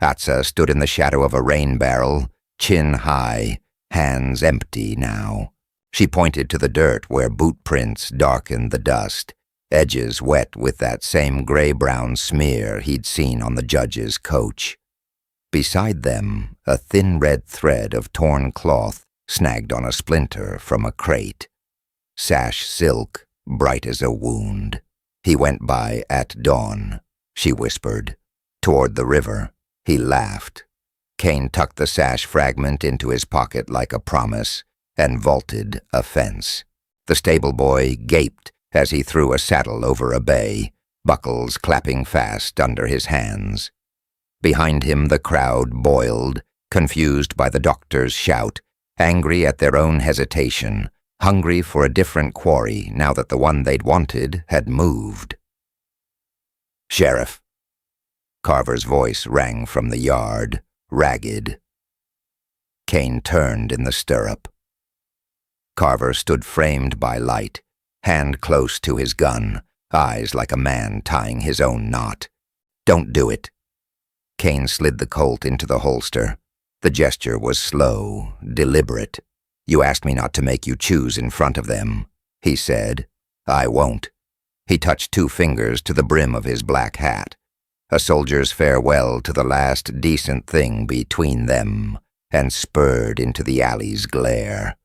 Atsa stood in the shadow of a rain barrel, chin high, hands empty now. She pointed to the dirt where boot prints darkened the dust, edges wet with that same gray-brown smear he'd seen on the judge's coach. Beside them, a thin red thread of torn cloth snagged on a splinter from a crate. Sash silk, bright as a wound. He went by at dawn, she whispered. Toward the river. He laughed. Kane tucked the sash fragment into his pocket like a promise and vaulted a fence. The stable boy gaped as he threw a saddle over a bay, buckles clapping fast under his hands. Behind him the crowd boiled, confused by the doctor's shout, angry at their own hesitation, hungry for a different quarry now that the one they'd wanted had moved. "Sheriff." Carver's voice rang from the yard, ragged. Kane turned in the stirrup. Carver stood framed by light, hand close to his gun, eyes like a man tying his own knot. "Don't do it." Kane slid the Colt into the holster. The gesture was slow, deliberate. "You asked me not to make you choose in front of them," he said. "I won't." He touched 2 fingers to the brim of his black hat. A soldier's farewell to the last decent thing between them, and spurred into the alley's glare.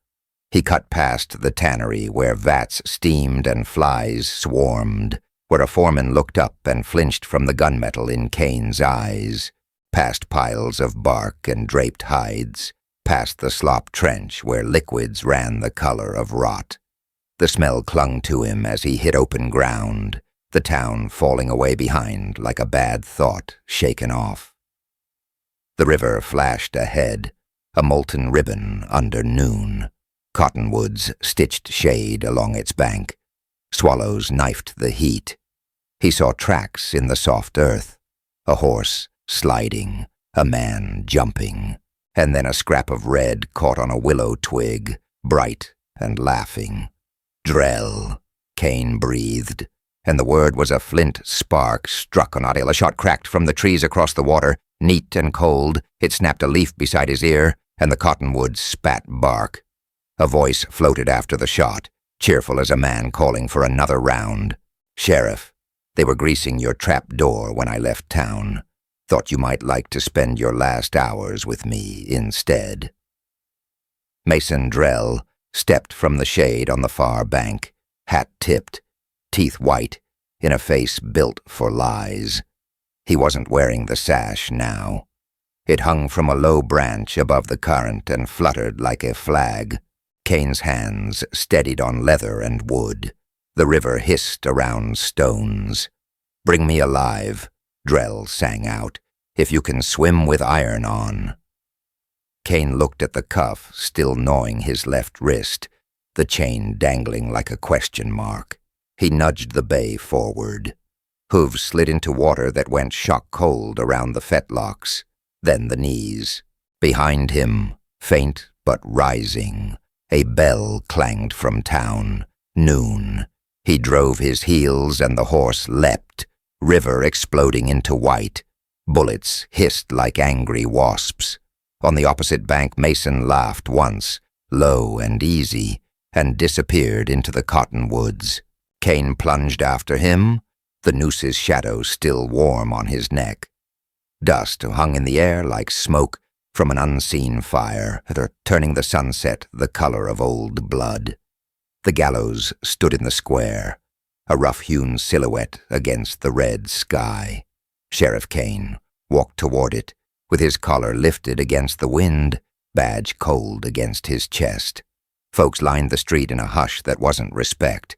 He cut past the tannery where vats steamed and flies swarmed, where a foreman looked up and flinched from the gunmetal in Kane's eyes, past piles of bark and draped hides, past the slop trench where liquids ran the color of rot. The smell clung to him as he hit open ground, the town falling away behind like a bad thought shaken off. The river flashed ahead, a molten ribbon under noon. Cottonwoods stitched shade along its bank. Swallows knifed the heat. He saw tracks in the soft earth, a horse sliding, a man jumping, and then a scrap of red caught on a willow twig, bright and laughing. "Drell," Kane breathed, and the word was a flint spark struck on Adil. A shot cracked from the trees across the water, neat and cold. It snapped a leaf beside his ear, and the cottonwoods spat bark. A voice floated after the shot, cheerful as a man calling for another round. "Sheriff, they were greasing your trap door when I left town. Thought you might like to spend your last hours with me instead." Mason Drell stepped from the shade on the far bank, hat tipped, teeth white, in a face built for lies. He wasn't wearing the sash now. It hung from a low branch above the current and fluttered like a flag. Kane's hands steadied on leather and wood. The river hissed around stones. "Bring me alive," Drell sang out, "if you can swim with iron on." Kane looked at the cuff still gnawing his left wrist, the chain dangling like a question mark. He nudged the bay forward. Hooves slid into water that went shock-cold around the fetlocks, then the knees. Behind him, faint but rising, a bell clanged from town. Noon. He drove his heels and the horse leapt, river exploding into white. Bullets hissed like angry wasps. On the opposite bank, Mason laughed once, low and easy, and disappeared into the cottonwoods. Kane plunged after him, the noose's shadow still warm on his neck. Dust hung in the air like smoke from an unseen fire, turning the sunset the color of old blood. The gallows stood in the square, a rough-hewn silhouette against the red sky. Sheriff Kane walked toward it, with his collar lifted against the wind, badge cold against his chest. Folks lined the street in a hush that wasn't respect,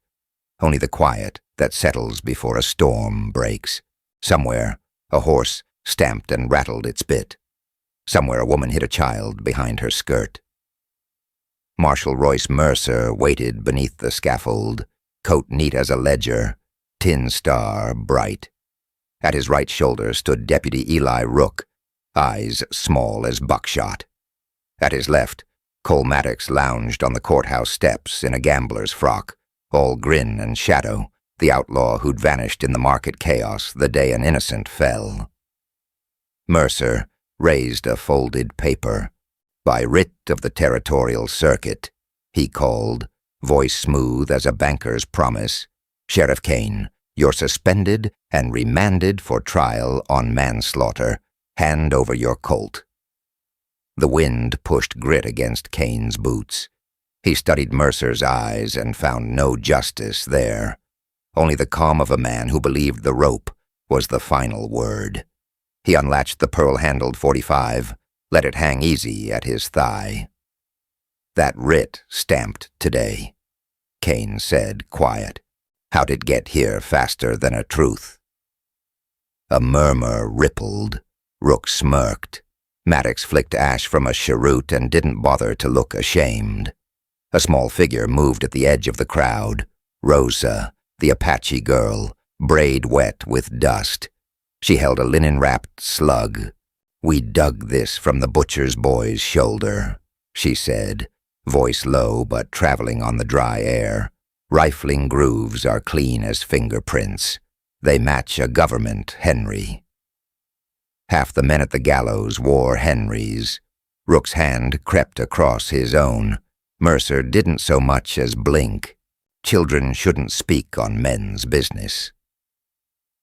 only the quiet that settles before a storm breaks. Somewhere, a horse stamped and rattled its bit. Somewhere a woman hit a child behind her skirt. Marshal Royce Mercer waited beneath the scaffold, coat neat as a ledger, tin star bright. At his right shoulder stood Deputy Eli Rook, eyes small as buckshot. At his left, Cole Maddox lounged on the courthouse steps in a gambler's frock, all grin and shadow, the outlaw who'd vanished in the market chaos the day an innocent fell. Mercer raised a folded paper. By writ of the territorial circuit, he called, voice smooth as a banker's promise, Sheriff Kane, you're suspended and remanded for trial on manslaughter. Hand over your Colt. The wind pushed grit against Kane's boots. He studied Mercer's eyes and found no justice there. Only the calm of a man who believed the rope was the final word. He unlatched the pearl-handled .45, let it hang easy at his thigh. That writ stamped today, Kane said, quiet. How'd it get here faster than a truth? A murmur rippled. Rook smirked. Maddox flicked ash from a cheroot and didn't bother to look ashamed. A small figure moved at the edge of the crowd. Rosa, the Apache girl, braid wet with dust. She held a linen-wrapped slug. We dug this from the butcher's boy's shoulder, she said, voice low but traveling on the dry air. Rifling grooves are clean as fingerprints. They match a government Henry. Half the men at the gallows wore Henrys. Rook's hand crept across his own. Mercer didn't so much as blink. Children shouldn't speak on men's business.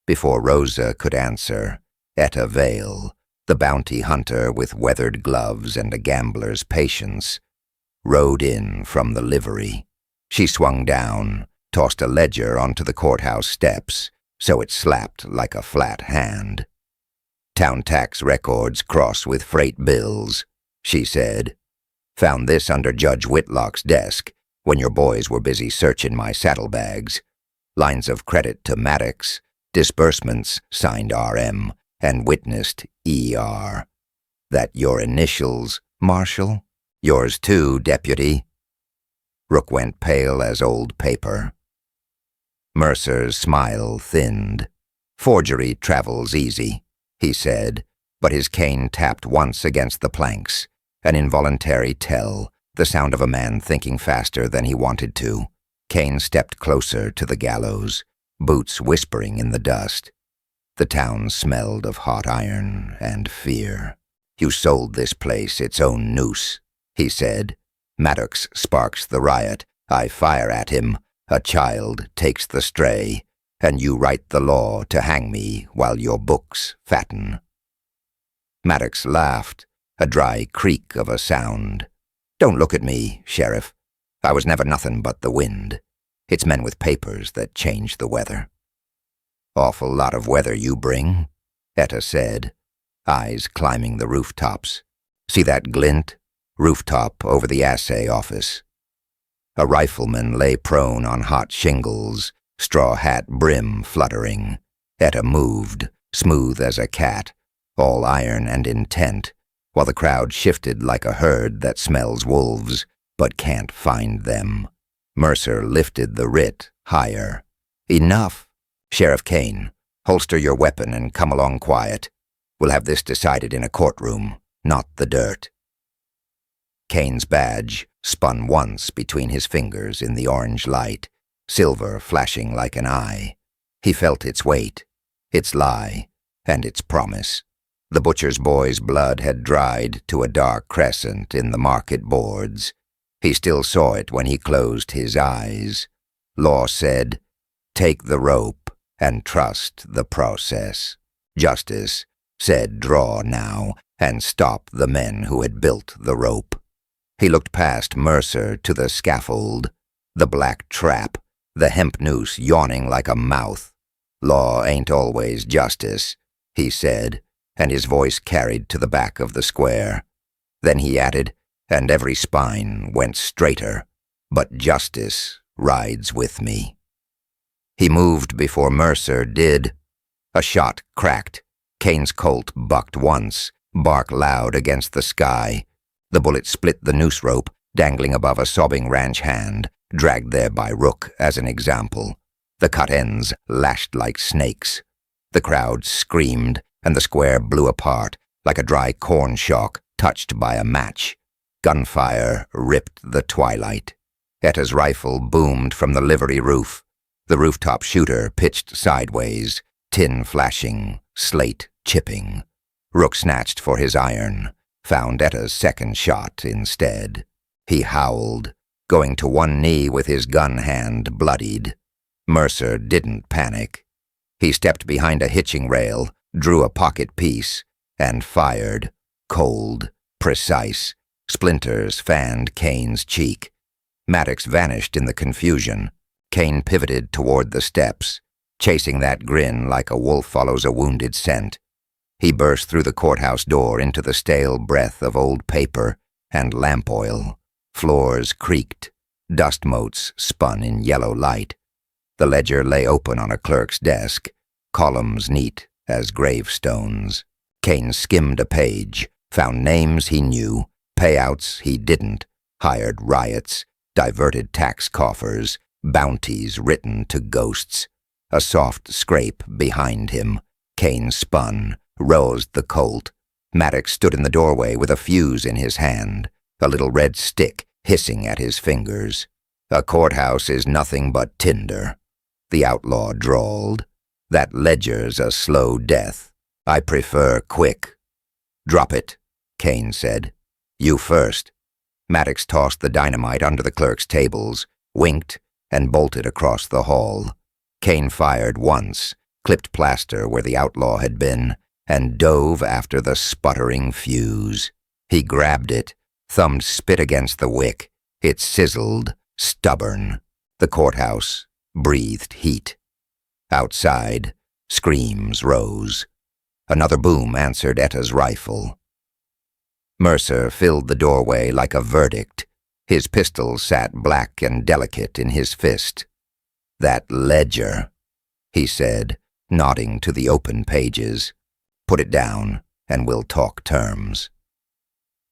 Before Rosa could answer, Etta Vale, the bounty hunter with weathered gloves and a gambler's patience, rode in from the livery. She swung down, tossed a ledger onto the courthouse steps, so it slapped like a flat hand. Town tax records cross with freight bills, she said. Found this under Judge Whitlock's desk when your boys were busy searching my saddlebags. Lines of credit to Maddox, disbursements signed RM, and witnessed ER. That your initials, Marshal? Yours too, Deputy. Rook went pale as old paper. Mercer's smile thinned. Forgery travels easy, he said, but his cane tapped once against the planks, an involuntary tell, the sound of a man thinking faster than he wanted to. Kane stepped closer to the gallows, boots whispering in the dust. The town smelled of hot iron and fear. You sold this place its own noose, he said. Maddox sparks the riot. I fire at him. A child takes the stray, and you write the law to hang me while your books fatten. Maddox laughed, a dry creak of a sound. Don't look at me, Sheriff. I was never nothing but the wind. It's men with papers that change the weather. Awful lot of weather you bring, Etta said, eyes climbing the rooftops. See that glint? Rooftop over the assay office. A rifleman lay prone on hot shingles, straw hat brim fluttering. Etta moved, smooth as a cat, all iron and intent, while the crowd shifted like a herd that smells wolves, but can't find them. Mercer lifted the writ higher. Enough! Sheriff Kane, holster your weapon and come along quiet. We'll have this decided in a courtroom, not the dirt. Kane's badge spun once between his fingers in the orange light, silver flashing like an eye. He felt its weight, its lie, and its promise. The butcher's boy's blood had dried to a dark crescent in the market boards. He still saw it when he closed his eyes. Law said, take the rope and trust the process. Justice said, draw now and stop the men who had built the rope. He looked past Mercer to the scaffold, the black trap, the hemp noose yawning like a mouth. Law ain't always justice, he said, and his voice carried to the back of the square. Then he added, and every spine went straighter, but justice rides with me. He moved before Mercer did. A shot cracked. Kane's Colt bucked once, bark loud against the sky. The bullet split the noose rope, dangling above a sobbing ranch hand, dragged there by Rook as an example. The cut ends lashed like snakes. The crowd screamed, and the square blew apart, like a dry corn shock touched by a match. Gunfire ripped the twilight. Etta's rifle boomed from the livery roof. The rooftop shooter pitched sideways, tin flashing, slate chipping. Rook snatched for his iron, found Etta's second shot instead. He howled, going to one knee with his gun hand bloodied. Mercer didn't panic. He stepped behind a hitching rail, drew a pocket piece, and fired, cold, precise. Splinters fanned Kane's cheek. Maddox vanished in the confusion. Kane pivoted toward the steps, chasing that grin like a wolf follows a wounded scent. He burst through the courthouse door into the stale breath of old paper and lamp oil. Floors creaked. Dust motes spun in yellow light. The ledger lay open on a clerk's desk, columns neat as gravestones. Kane skimmed a page, found names he knew, payouts he didn't, hired riots, diverted tax coffers, bounties written to ghosts. A soft scrape behind him. Kane spun, roused the Colt. Maddox stood in the doorway with a fuse in his hand, a little red stick hissing at his fingers. A courthouse is nothing but tinder, the outlaw drawled. That ledger's a slow death. I prefer quick. Drop it, Kane said. You first. Maddox tossed the dynamite under the clerk's tables, winked, and bolted across the hall. Kane fired once, clipped plaster where the outlaw had been, and dove after the sputtering fuse. He grabbed it, thumbed spit against the wick. It sizzled, stubborn. The courthouse breathed heat. Outside, screams rose. Another boom answered Etta's rifle. Mercer filled the doorway like a verdict. His pistol sat black and delicate in his fist. That ledger, he said, nodding to the open pages. Put it down, and we'll talk terms.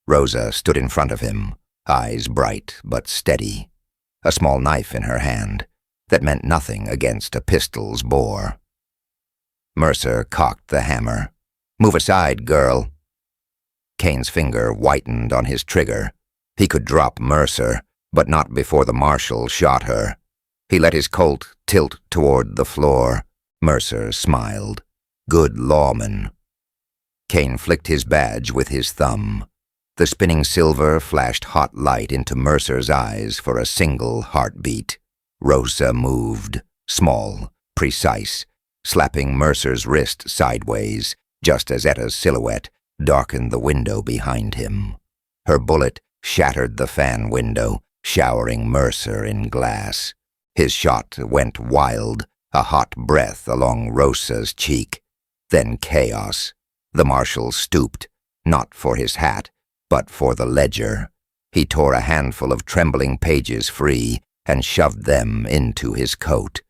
Rosa stood in front of him, eyes bright but steady, a small knife in her hand that meant nothing against a pistol's bore. Mercer cocked the hammer. Move aside, girl. Kane's finger whitened on his trigger. He could drop Mercer, but not before the marshal shot her. He let his Colt tilt toward the floor. Mercer smiled. Good lawman. Kane flicked his badge with his thumb. The spinning silver flashed hot light into Mercer's eyes for a single heartbeat. Rosa moved, small, precise, slapping Mercer's wrist sideways, just as Etta's silhouette darkened the window behind him. Her bullet shattered the fan window, showering Mercer in glass. His shot went wild, a hot breath along Rosa's cheek. Then chaos. The marshal stooped, not for his hat, but for the ledger. He tore a handful of trembling pages free and shoved them into his coat.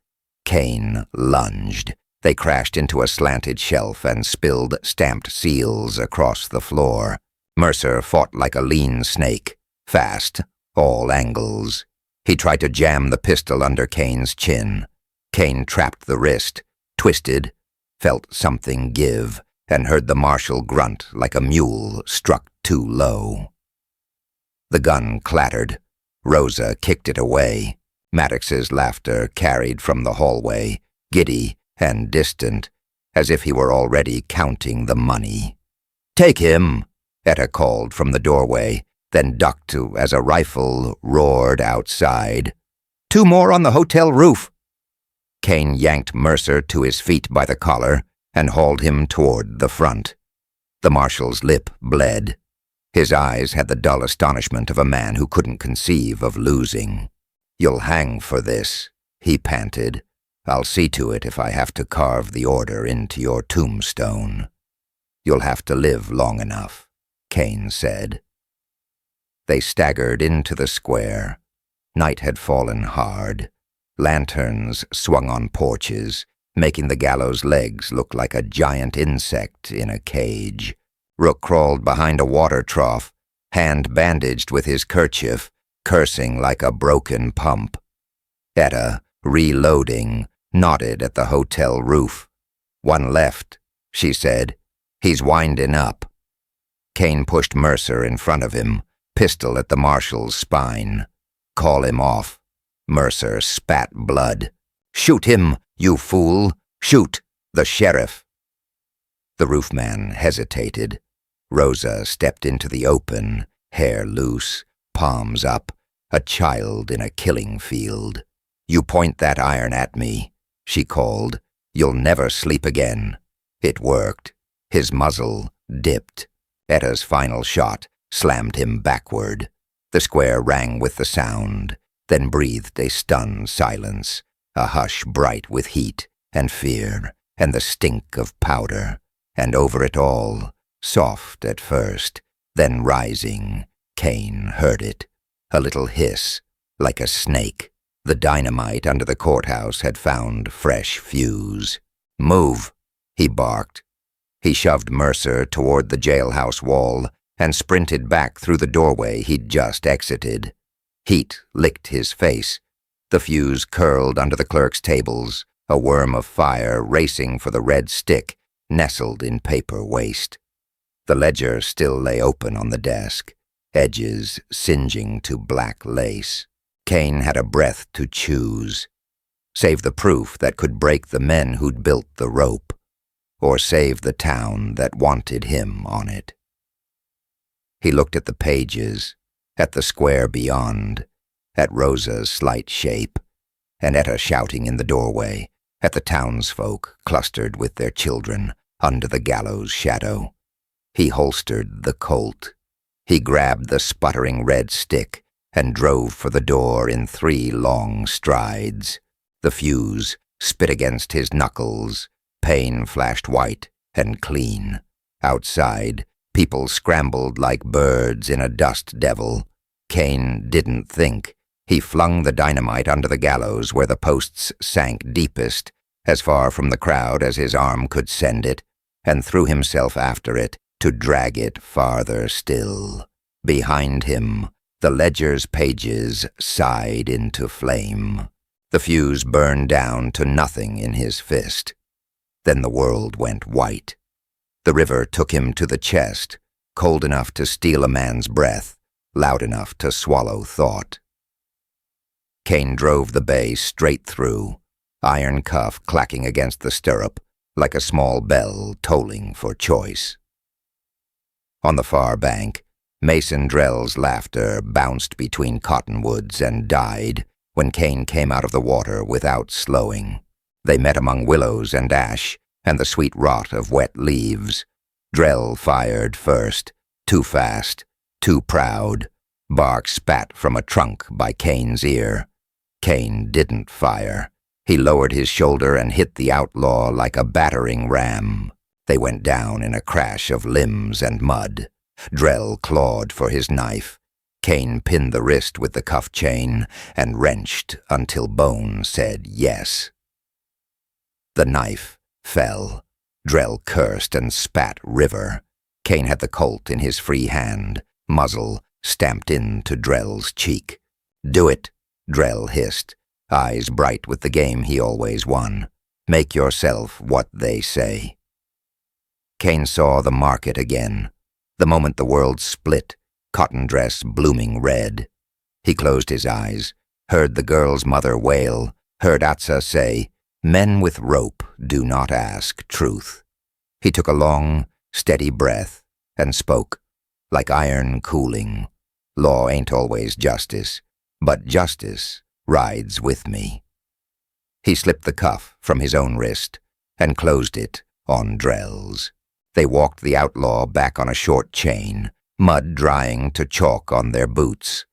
Kane lunged. They crashed into a slanted shelf and spilled stamped seals across the floor. Mercer fought like a lean snake, fast, all angles. He tried to jam the pistol under Kane's chin. Kane trapped the wrist, twisted, felt something give, and heard the marshal grunt like a mule struck too low. The gun clattered. Rosa kicked it away. Maddox's laughter carried from the hallway, giddy and distant, as if he were already counting the money. Take him, Etta called from the doorway, then ducked as a rifle roared outside. 2 more on the hotel roof. Kane yanked Mercer to his feet by the collar and hauled him toward the front. The marshal's lip bled. His eyes had the dull astonishment of a man who couldn't conceive of losing. You'll hang for this, he panted. I'll see to it if I have to carve the order into your tombstone. You'll have to live long enough, Kane said. They staggered into the square. Night had fallen hard. Lanterns swung on porches, making the gallows legs look like a giant insect in a cage. Rook crawled behind a water trough, hand bandaged with his kerchief, cursing like a broken pump. Etta, reloading, nodded at the hotel roof. 1 left, she said. He's winding up. Kane pushed Mercer in front of him, pistol at the marshal's spine. "Call him off." Mercer spat blood. "Shoot him, you fool! Shoot the sheriff!" The roofman hesitated. Rosa stepped into the open, hair loose, palms up, a child in a killing field. "You point that iron at me," she called. "You'll never sleep again." It worked. His muzzle dipped. Etta's final shot slammed him backward. The square rang with the sound, then breathed a stunned silence, a hush bright with heat and fear and the stink of powder, and over it all, soft at first, then rising, Kane heard it, a little hiss, like a snake. The dynamite under the courthouse had found fresh fuse. "Move," he barked. He shoved Mercer toward the jailhouse wall and sprinted back through the doorway he'd just exited. Heat licked his face. The fuse curled under the clerk's tables, a worm of fire racing for the red stick nestled in paper waste. The ledger still lay open on the desk, edges singeing to black lace. Kane had a breath to choose. Save the proof that could break the men who'd built the rope, or save the town that wanted him on it. He looked at the pages, at the square beyond, at Rosa's slight shape, and Etta shouting in the doorway, at the townsfolk clustered with their children under the gallows shadow. He holstered the Colt. He grabbed the sputtering red stick and drove for the door in 3 long strides. The fuse spit against his knuckles. Pain flashed white and clean. Outside, people scrambled like birds in a dust devil. Kane didn't think. He flung the dynamite under the gallows where the posts sank deepest, as far from the crowd as his arm could send it, and threw himself after it to drag it farther still. Behind him, the ledger's pages sighed into flame. The fuse burned down to nothing in his fist. Then the world went white. The river took him to the chest, cold enough to steal a man's breath, loud enough to swallow thought. Kane drove the bay straight through, iron cuff clacking against the stirrup, like a small bell tolling for choice. On the far bank, Mason Drell's laughter bounced between cottonwoods and died when Kane came out of the water without slowing. They met among willows and ash and the sweet rot of wet leaves. Drell fired first, too fast, too proud. Bark spat from a trunk by Kane's ear. Kane didn't fire. He lowered his shoulder and hit the outlaw like a battering ram. They went down in a crash of limbs and mud. Drell clawed for his knife. Kane pinned the wrist with the cuff chain and wrenched until bone said yes. The knife fell. Drell cursed and spat river. Kane had the Colt in his free hand, muzzle stamped into Drell's cheek. "Do it," Drell hissed, eyes bright with the game he always won. "Make yourself what they say." Kane saw the market again, the moment the world split, cotton dress blooming red. He closed his eyes, heard the girl's mother wail, heard Atsa say, "Men with rope do not ask truth." He took a long, steady breath and spoke, like iron cooling. "Law ain't always justice, but justice rides with me." He slipped the cuff from his own wrist and closed it on Drell's. They walked the outlaw back on a short chain, mud drying to chalk on their boots.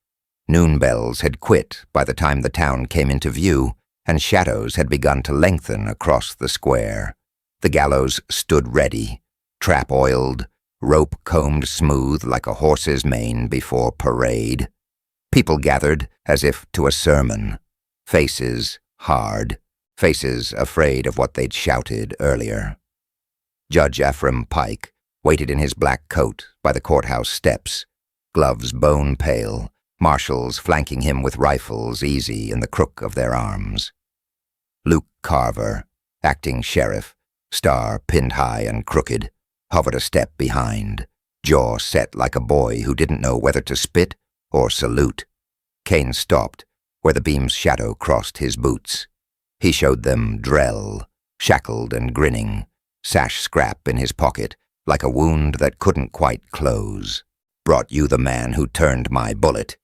Noon bells had quit by the time the town came into view, and shadows had begun to lengthen across the square. The gallows stood ready, trap oiled, rope combed smooth like a horse's mane before parade. People gathered as if to a sermon, faces hard, faces afraid of what they'd shouted earlier. Judge Ephraim Pike waited in his black coat by the courthouse steps, gloves bone pale, marshals flanking him with rifles easy in the crook of their arms. Luke Carver, acting sheriff, star pinned high and crooked, hovered a step behind. jaw set like a boy who didn't know whether to spit or salute. Kane stopped where the beam's shadow crossed his boots. He showed them Drell, shackled and grinning, sash scrap in his pocket, like a wound that couldn't quite close. "Brought you the man who turned my bullet,"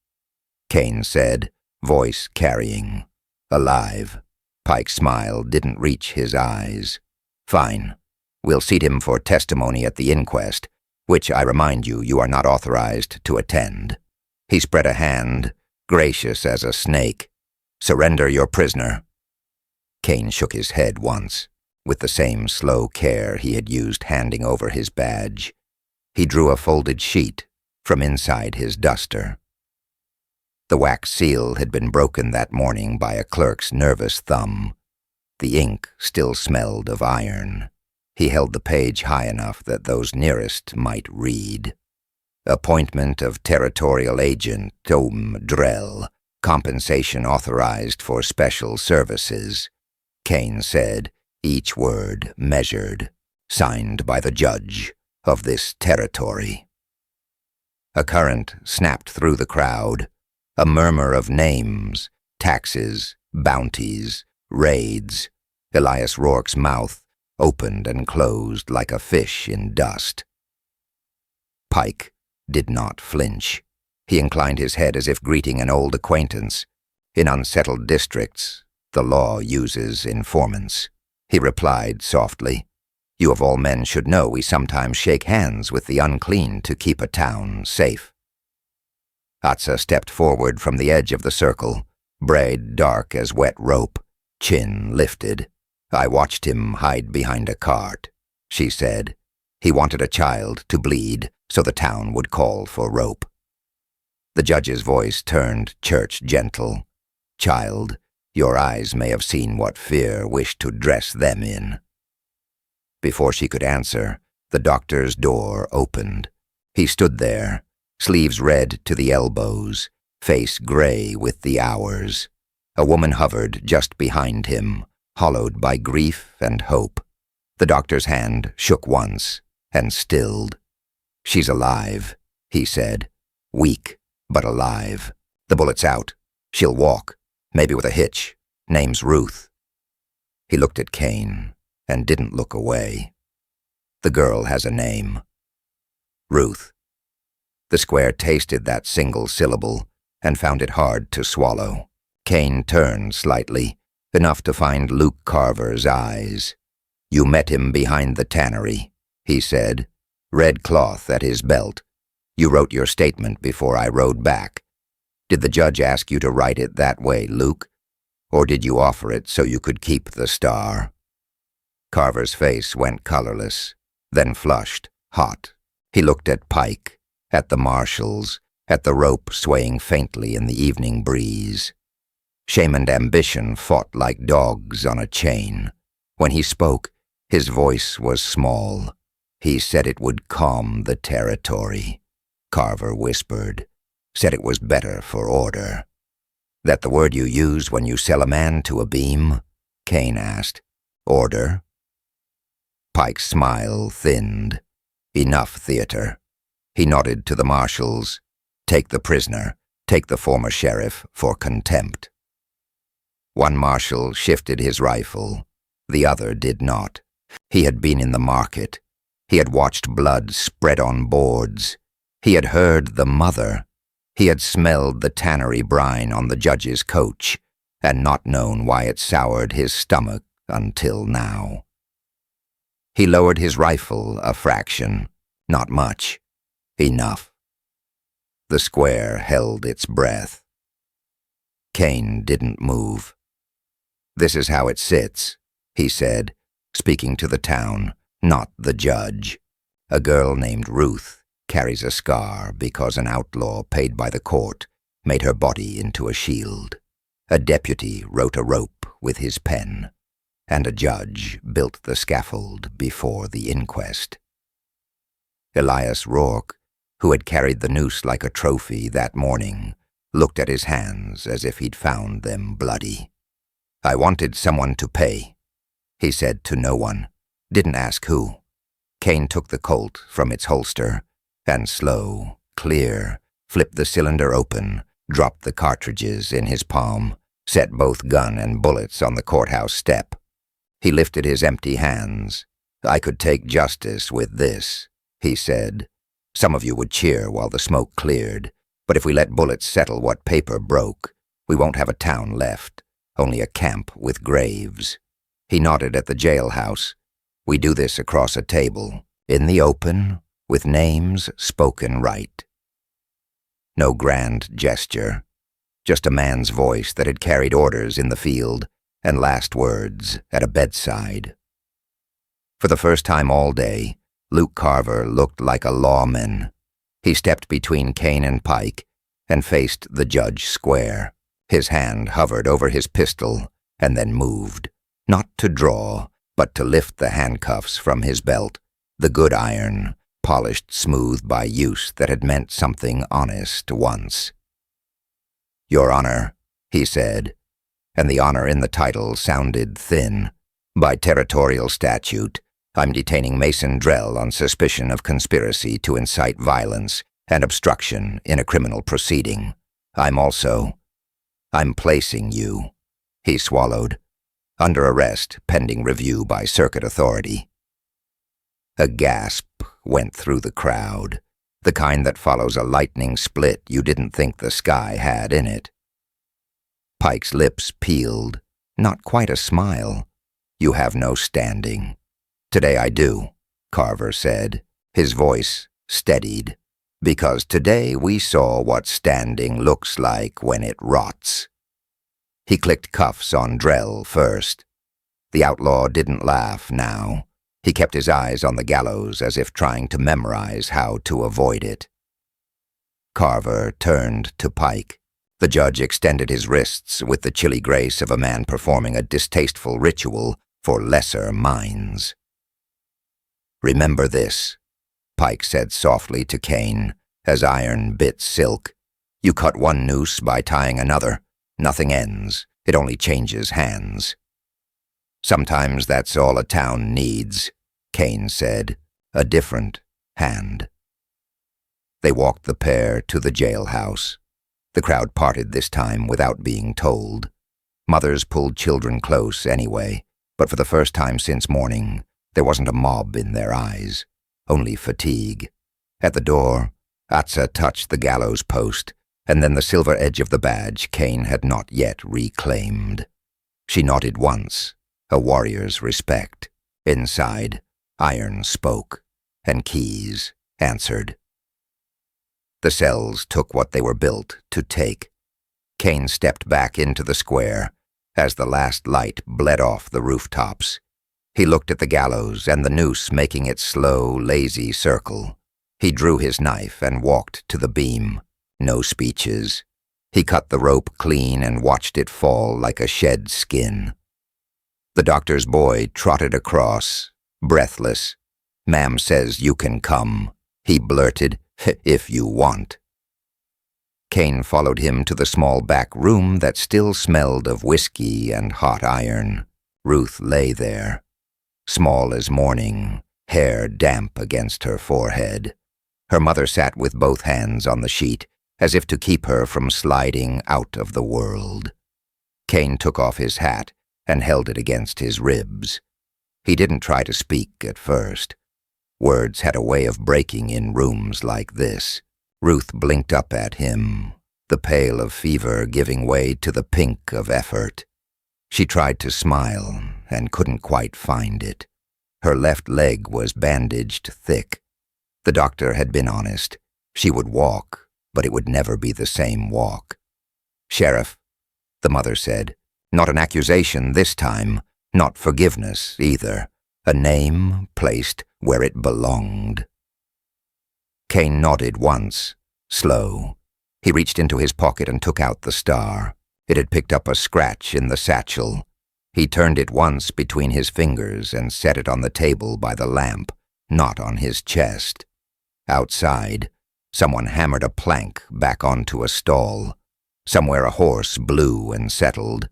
Kane said, voice carrying. "Alive." Pike's smile didn't reach his eyes. "Fine. We'll seat him for testimony at the inquest, which I remind you, you are not authorized to attend." He spread a hand, gracious as a snake. "Surrender your prisoner." Kane shook his head once, with the same slow care he had used handing over his badge. He drew a folded sheet from inside his duster. The wax seal had been broken that morning by a clerk's nervous thumb. The ink still smelled of iron. He held the page high enough that those nearest might read. "Appointment of Territorial Agent Drell. Compensation authorized for special services," Kane said, each word measured, signed by the judge of this territory. A current snapped through the crowd, a murmur of names, taxes, bounties, raids. Elias Rourke's mouth opened and closed like a fish in dust. Pike did not flinch. He inclined his head as if greeting an old acquaintance. In unsettled districts, the law uses informants. He replied softly, "You of all men should know we sometimes shake hands with the unclean to keep a town safe." Atza stepped forward from the edge of the circle, braid dark as wet rope, chin lifted. "I watched him hide behind a cart," she said. "He wanted a child to bleed so the town would call for rope." The judge's voice turned church gentle. "Child, your eyes may have seen what fear wished to dress them in." Before she could answer, the doctor's door opened. He stood there, sleeves red to the elbows, face gray with the hours. A woman hovered just behind him, hollowed by grief and hope. The doctor's hand shook once and stilled. "She's alive," he said. "Weak, but alive. The bullet's out. She'll walk, maybe with a hitch. Name's Ruth." He looked at Kane and didn't look away. "The girl has a name. Ruth." The square tasted that single syllable and found it hard to swallow. Kane turned slightly, enough to find Luke Carver's eyes. "You met him behind the tannery," he said, red cloth at his belt. "You wrote your statement before I rode back. Did the judge ask you to write it that way, Luke? Or did you offer it so you could keep the star?" Carver's face went colorless, then flushed, hot. He looked at Pike, at the marshals, at the rope swaying faintly in the evening breeze. Shame and ambition fought like dogs on a chain. When he spoke, his voice was small. He said it would calm the territory. Carver whispered, "Said it was better for order." "That the word you use when you sell a man to a beam?" Kane asked. "Order?" Pike's smile thinned. "Enough theater." He nodded to the marshals. "Take the prisoner. Take the former sheriff for contempt." One marshal shifted his rifle. The other did not. He had been in the market. He had watched blood spread on boards. He had heard the mother. He had smelled the tannery brine on the judge's coach, and not known why it soured his stomach until now. He lowered his rifle a fraction. Not much. Enough. The square held its breath. Kane didn't move. "This is how it sits," he said, speaking to the town, not the judge. "A girl named Ruth carries a scar because an outlaw paid by the court made her body into a shield. A deputy wrote a rope with his pen, and a judge built the scaffold before the inquest." Elias Rourke, who had carried the noose like a trophy that morning, looked at his hands as if he'd found them bloody. "I wanted someone to pay," he said to no one. Didn't ask who. Kane took the Colt from its holster, and slow, clear, flipped the cylinder open, dropped the cartridges in his palm, set both gun and bullets on the courthouse step. He lifted his empty hands. "I could take justice with this," he said. "Some of you would cheer while the smoke cleared, but if we let bullets settle what paper broke, we won't have a town left, only a camp with graves." He nodded at the jailhouse. "We do this across a table, in the open, with names spoken right." No grand gesture, just a man's voice that had carried orders in the field and last words at a bedside. For the first time all day, Luke Carver looked like a lawman. He stepped between Kane and Pike and faced the judge square. His hand hovered over his pistol and then moved, not to draw, but to lift the handcuffs from his belt, the good iron, polished smooth by use that had meant something honest once. "Your Honor," he said, and the honor in the title sounded thin. "By territorial statute, I'm detaining Mason Drell on suspicion of conspiracy to incite violence and obstruction in a criminal proceeding. I'm placing you," he swallowed, "under arrest pending review by circuit authority." A gasp went through the crowd, the kind that follows a lightning split you didn't think the sky had in it. Pike's lips peeled, not quite a smile. "You have no standing." "Today I do," Carver said. His voice steadied. "Because today we saw what standing looks like when it rots." He clicked cuffs on Drell first. The outlaw didn't laugh now. He kept his eyes on the gallows as if trying to memorize how to avoid it. Carver turned to Pike. The judge extended his wrists with the chilly grace of a man performing a distasteful ritual for lesser minds. "Remember this," Pike said softly to Kane, as iron bit silk. "You cut one noose by tying another. Nothing ends. It only changes hands." "Sometimes that's all a town needs," Kane said. "A different hand." They walked the pair to the jailhouse. The crowd parted this time without being told. Mothers pulled children close anyway, but for the first time since morning, there wasn't a mob in their eyes, only fatigue. At the door, Atza touched the gallows post, and then the silver edge of the badge Kane had not yet reclaimed. She nodded once, a warrior's respect. Inside, iron spoke, and keys answered. The cells took what they were built to take. Kane stepped back into the square as the last light bled off the rooftops. He looked at the gallows and the noose making its slow, lazy circle. He drew his knife and walked to the beam. No speeches. He cut the rope clean and watched it fall like a shed skin. The doctor's boy trotted across, breathless. "Ma'am says you can come," he blurted, "if you want." Kane followed him to the small back room that still smelled of whiskey and hot iron. Ruth lay there, small as morning, hair damp against her forehead. Her mother sat with both hands on the sheet, as if to keep her from sliding out of the world. Kane took off his hat and held it against his ribs. He didn't try to speak at first. Words had a way of breaking in rooms like this. Ruth blinked up at him, the pale of fever giving way to the pink of effort. She tried to smile and couldn't quite find it. Her left leg was bandaged thick. The doctor had been honest. She would walk, but it would never be the same walk. "Sheriff," the mother said. "Not an accusation this time, not forgiveness either. A name placed where it belonged." Kane nodded once, slow. He reached into his pocket and took out the star. It had picked up a scratch in the satchel. He turned it once between his fingers and set it on the table by the lamp, not on his chest. Outside, someone hammered a plank back onto a stall. Somewhere a horse blew and settled.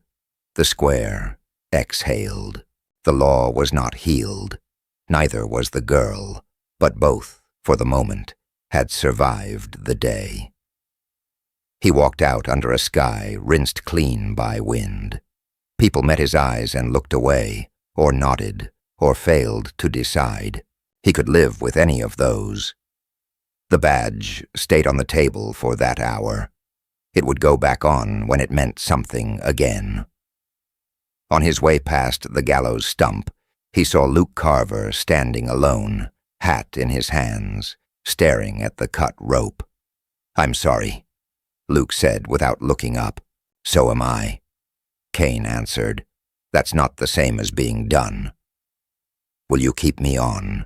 The square exhaled. The law was not healed. Neither was the girl, but both, for the moment, had survived the day. He walked out under a sky rinsed clean by wind. People met his eyes and looked away, or nodded, or failed to decide. He could live with any of those. The badge stayed on the table for that hour. It would go back on when it meant something again. On his way past the gallows stump, he saw Luke Carver standing alone, hat in his hands, staring at the cut rope. "I'm sorry," Luke said without looking up. "So am I," Kane answered. "That's not the same as being done." "Will you keep me on?"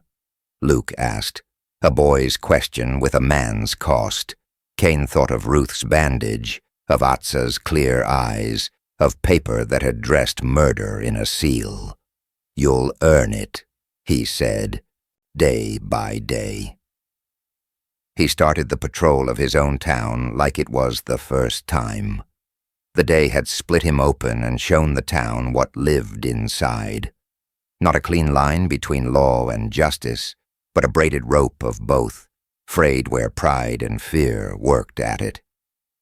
Luke asked, a boy's question with a man's cost. Kane thought of Ruth's bandage, of Atsa's clear eyes, of paper that had dressed murder in a seal. "You'll earn it," he said, day by day. He started the patrol of his own town like it was the first time. The day had split him open and shown the town what lived inside. Not a clean line between law and justice, but a braided rope of both, frayed where pride and fear worked at it.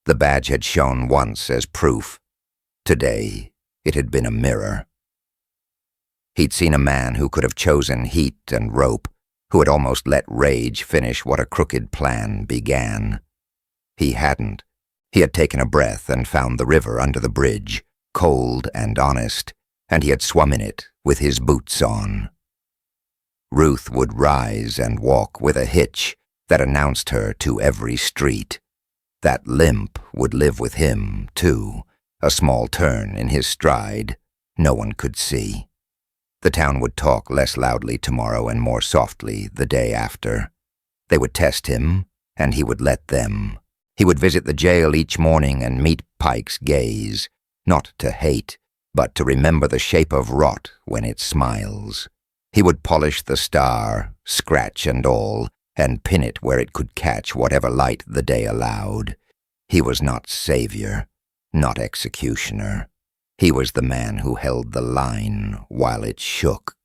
The badge had shone once as proof. Today, it had been a mirror. He'd seen a man who could have chosen heat and rope, who had almost let rage finish what a crooked plan began. He hadn't. He had taken a breath and found the river under the bridge, cold and honest, and he had swum in it with his boots on. Ruth would rise and walk with a hitch that announced her to every street. That limp would live with him, too, a small turn in his stride no one could see. The town would talk less loudly tomorrow and more softly the day after. They would test him, and he would let them. He would visit the jail each morning and meet Pike's gaze, not to hate, but to remember the shape of rot when it smiles. He would polish the star, scratch and all, and pin it where it could catch whatever light the day allowed. He was not savior, not executioner. He was the man who held the line while it shook.